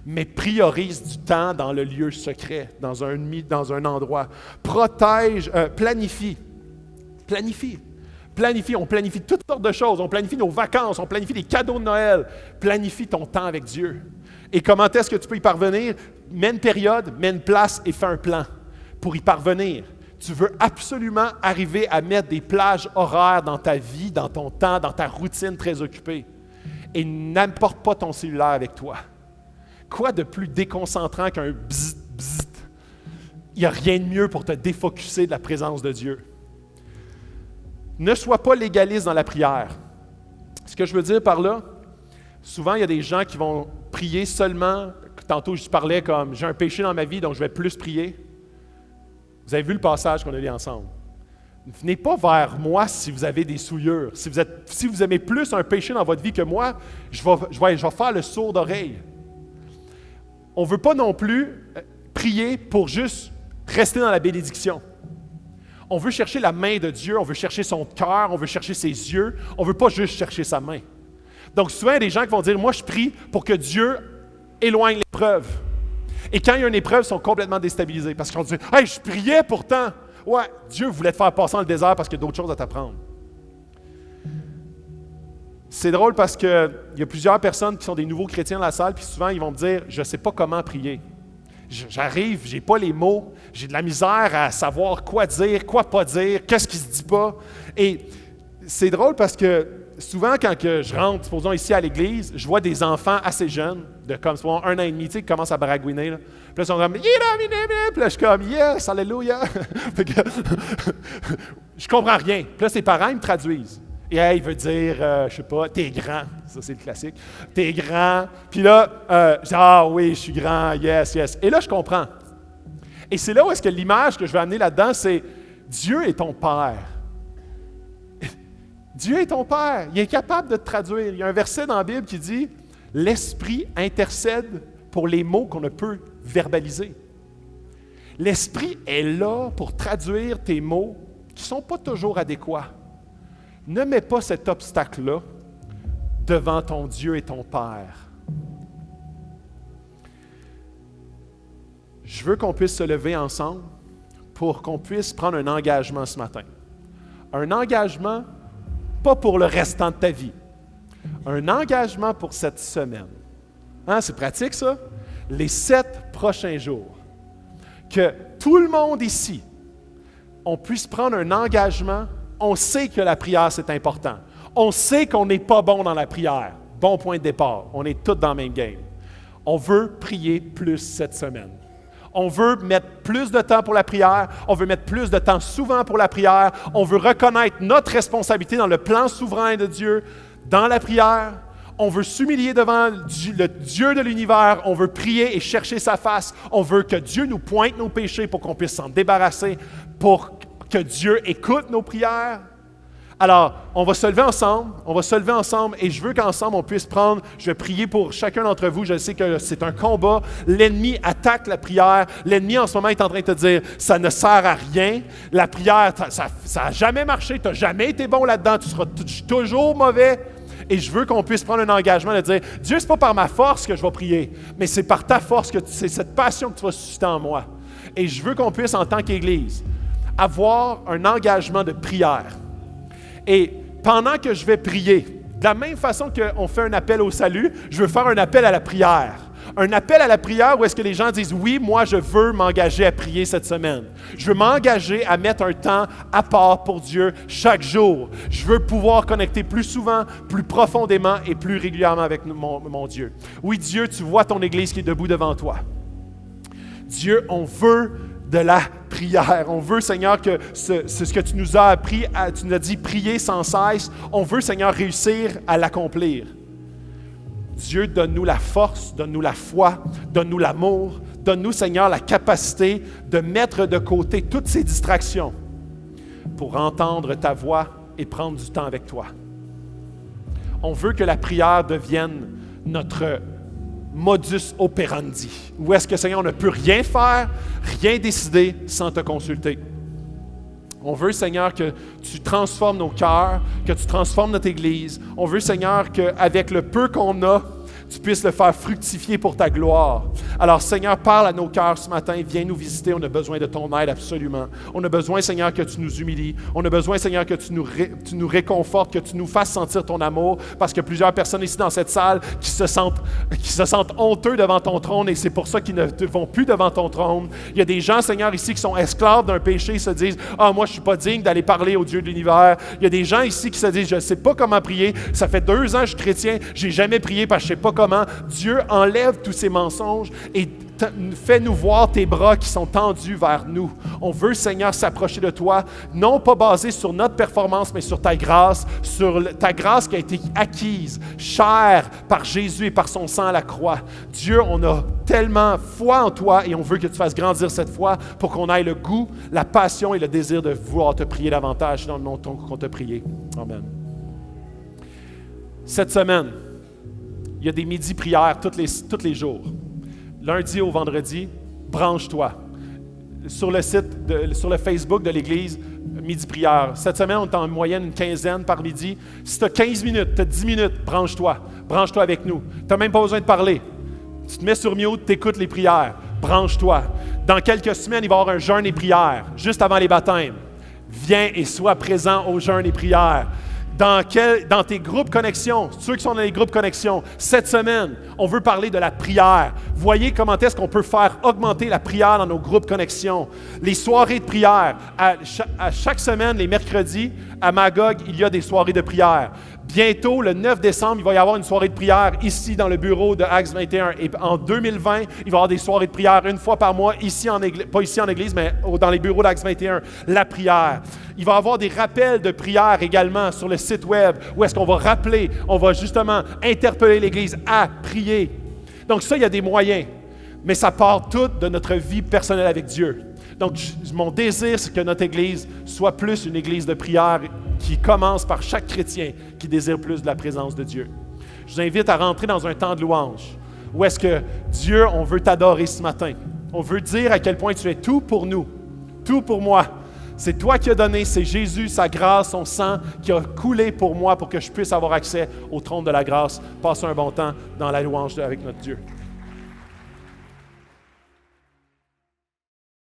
Mais priorise du temps dans le lieu secret, dans un endroit. Protège, planifie. On planifie toutes sortes de choses. On planifie nos vacances, on planifie les cadeaux de Noël. Planifie ton temps avec Dieu. Et comment est-ce que tu peux y parvenir? Mets une période, mets une place et fais un plan pour y parvenir. Tu veux absolument arriver à mettre des plages horaires dans ta vie, dans ton temps, dans ta routine très occupée. Et n'emporte pas ton cellulaire avec toi. Quoi de plus déconcentrant qu'un bzzzt, bzzzt? Il n'y a rien de mieux pour te défocusser de la présence de Dieu. Ne sois pas légaliste dans la prière. Ce que je veux dire par là, souvent, il y a des gens qui vont prier seulement. Tantôt, je parlais comme « j'ai un péché dans ma vie, donc je vais plus prier ». Vous avez vu le passage qu'on a lu ensemble. Venez pas vers moi si vous avez des souillures. Si vous aimez plus un péché dans votre vie que moi, je vais faire le sourd d'oreille. On ne veut pas non plus prier pour juste rester dans la bénédiction. On veut chercher la main de Dieu, on veut chercher son cœur, on veut chercher ses yeux, on ne veut pas juste chercher sa main. Donc souvent, il y a des gens qui vont dire « Moi, je prie pour que Dieu éloigne l'épreuve. » Et quand il y a une épreuve, ils sont complètement déstabilisés parce qu'on dit « Hey, je priais pourtant! » Ouais, Dieu voulait te faire passer dans le désert parce qu'il y a d'autres choses à t'apprendre. C'est drôle parce qu'il y a plusieurs personnes qui sont des nouveaux chrétiens dans la salle, puis souvent, ils vont me dire « Je ne sais pas comment prier. J'arrive, je n'ai pas les mots, j'ai de la misère à savoir quoi dire, quoi pas dire, qu'est-ce qui ne se dit pas. » Et c'est drôle parce que souvent, quand je rentre, supposons ici à l'église, je vois des enfants assez jeunes, de comme supposons 1 an et demi, tu sais, qui commencent à baragouiner. Là. Puis là, ils sont comme « Puis là, je suis comme « Yes, alléluia! » Je comprends rien. Puis là, ses parents, ils me traduisent. Et hey, il veut dire, je sais pas, t'es grand. Ça, c'est le classique. T'es grand. Puis là, je dis, ah oui, je suis grand, yes, yes. Et là, je comprends. Et c'est là où est-ce que l'image que je vais amener là-dedans, c'est Dieu est ton Père. Dieu est ton Père. Il est capable de te traduire. Il y a un verset dans la Bible qui dit, l'Esprit intercède pour les mots qu'on ne peut verbaliser. L'Esprit est là pour traduire tes mots qui ne sont pas toujours adéquats. Ne mets pas cet obstacle-là devant ton Dieu et ton Père. Je veux qu'on puisse se lever ensemble pour qu'on puisse prendre un engagement ce matin. Un engagement, pas pour le restant de ta vie. Un engagement pour cette semaine. Hein, c'est pratique, ça? Les 7 prochains jours. Que tout le monde ici, on puisse prendre un engagement. On sait que la prière, c'est important. On sait qu'on n'est pas bon dans la prière. Bon point de départ. On est tous dans le même game. On veut prier plus cette semaine. On veut mettre plus de temps pour la prière. On veut mettre plus de temps souvent pour la prière. On veut reconnaître notre responsabilité dans le plan souverain de Dieu, dans la prière. On veut s'humilier devant le Dieu de l'univers. On veut prier et chercher sa face. On veut que Dieu nous pointe nos péchés pour qu'on puisse s'en débarrasser, pour que Dieu écoute nos prières. Alors, on va se lever ensemble et je veux qu'ensemble on puisse prendre, je vais prier pour chacun d'entre vous, je sais que c'est un combat, l'ennemi attaque la prière, l'ennemi en ce moment est en train de te dire, ça ne sert à rien, la prière, ça n'a jamais marché, tu n'as jamais été bon là-dedans, tu seras toujours mauvais. Et je veux qu'on puisse prendre un engagement de dire, Dieu, ce n'est pas par ma force que je vais prier, mais c'est par ta force, c'est cette passion que tu vas susciter en moi. Et je veux qu'on puisse, en tant qu'Église, avoir un engagement de prière. Et pendant que je vais prier, de la même façon qu'on fait un appel au salut, je veux faire un appel à la prière. Un appel à la prière où est-ce que les gens disent « Oui, moi, je veux m'engager à prier cette semaine. Je veux m'engager à mettre un temps à part pour Dieu chaque jour. Je veux pouvoir connecter plus souvent, plus profondément et plus régulièrement avec mon Dieu. Oui, Dieu, tu vois ton Église qui est debout devant toi. Dieu, on veut de la prière. On veut, Seigneur, que ce que tu nous as appris, tu nous as dit prier sans cesse. On veut, Seigneur, réussir à l'accomplir. Dieu, donne-nous la force, donne-nous la foi, donne-nous l'amour, donne-nous, Seigneur, la capacité de mettre de côté toutes ces distractions pour entendre ta voix et prendre du temps avec toi. On veut que la prière devienne notre modus operandi. Où est-ce que, Seigneur, on ne peut rien faire, rien décider sans te consulter. On veut, Seigneur, que tu transformes nos cœurs, que tu transformes notre Église. On veut, Seigneur, qu'avec le peu qu'on a, tu puisses le faire fructifier pour ta gloire. Alors, Seigneur, parle à nos cœurs ce matin. Viens nous visiter. On a besoin de ton aide absolument. On a besoin, Seigneur, que tu nous humilies. On a besoin, Seigneur, que tu nous réconfortes, que tu nous fasses sentir ton amour. Parce qu'il y a plusieurs personnes ici dans cette salle qui se sentent honteux devant ton trône et c'est pour ça qu'ils ne vont plus devant ton trône. Il y a des gens, Seigneur, ici qui sont esclaves d'un péché, se disent « Ah, moi, je ne suis pas digne d'aller parler au Dieu de l'univers. » Il y a des gens ici qui se disent « Je ne sais pas comment prier. Ça fait 2 ans que je suis chrétien. Je n'ai jamais prié parce que je ne sais pas comment. » Dieu, enlève tous ces mensonges et fais-nous voir tes bras qui sont tendus vers nous. On veut, Seigneur, s'approcher de toi, non pas basé sur notre performance, mais sur ta grâce qui a été acquise, chère par Jésus et par son sang à la croix. Dieu, on a tellement foi en toi et on veut que tu fasses grandir cette foi pour qu'on ait le goût, la passion et le désir de vouloir te prier davantage dans le nom qu'on t'a prié. Amen. Cette semaine, il y a des midis prières tous les jours. Lundi au vendredi, branche-toi. Sur le Facebook de l'Église, midi prière. Cette semaine, on est en moyenne une 15aine par midi. Si tu as 15 minutes, tu as 10 minutes, branche-toi. Branche-toi avec nous. Tu n'as même pas besoin de parler. Tu te mets sur mute, tu écoutes les prières. Branche-toi. Dans quelques semaines, il va y avoir un jeûne et prière, juste avant les baptêmes. Viens et sois présent au jeûne et prière. Dans tes groupes connexion, ceux qui sont dans les groupes connexion, cette semaine, on veut parler de la prière. Voyez comment est-ce qu'on peut faire augmenter la prière dans nos groupes connexion. Les soirées de prière. À chaque semaine, les mercredis, à Magog, il y a des soirées de prière. Bientôt, le 9 décembre, il va y avoir une soirée de prière ici dans le bureau de Acts 21. Et en 2020, il va y avoir des soirées de prière une fois par mois, pas ici en église, mais dans les bureaux d'Acts 21. La prière. Il va y avoir des rappels de prière également sur le site web où est-ce qu'on va rappeler, on va justement interpeller l'Église à prier. Donc ça, il y a des moyens, mais ça part tout de notre vie personnelle avec Dieu. Donc, mon désir, c'est que notre Église soit plus une Église de prière qui commence par chaque chrétien qui désire plus de la présence de Dieu. Je vous invite à rentrer dans un temps de louange où est-ce que Dieu, on veut t'adorer ce matin. On veut dire à quel point tu es tout pour nous, tout pour moi. C'est toi qui as donné, c'est Jésus, sa grâce, son sang qui a coulé pour moi pour que je puisse avoir accès au trône de la grâce. Passez un bon temps dans la louange avec notre Dieu.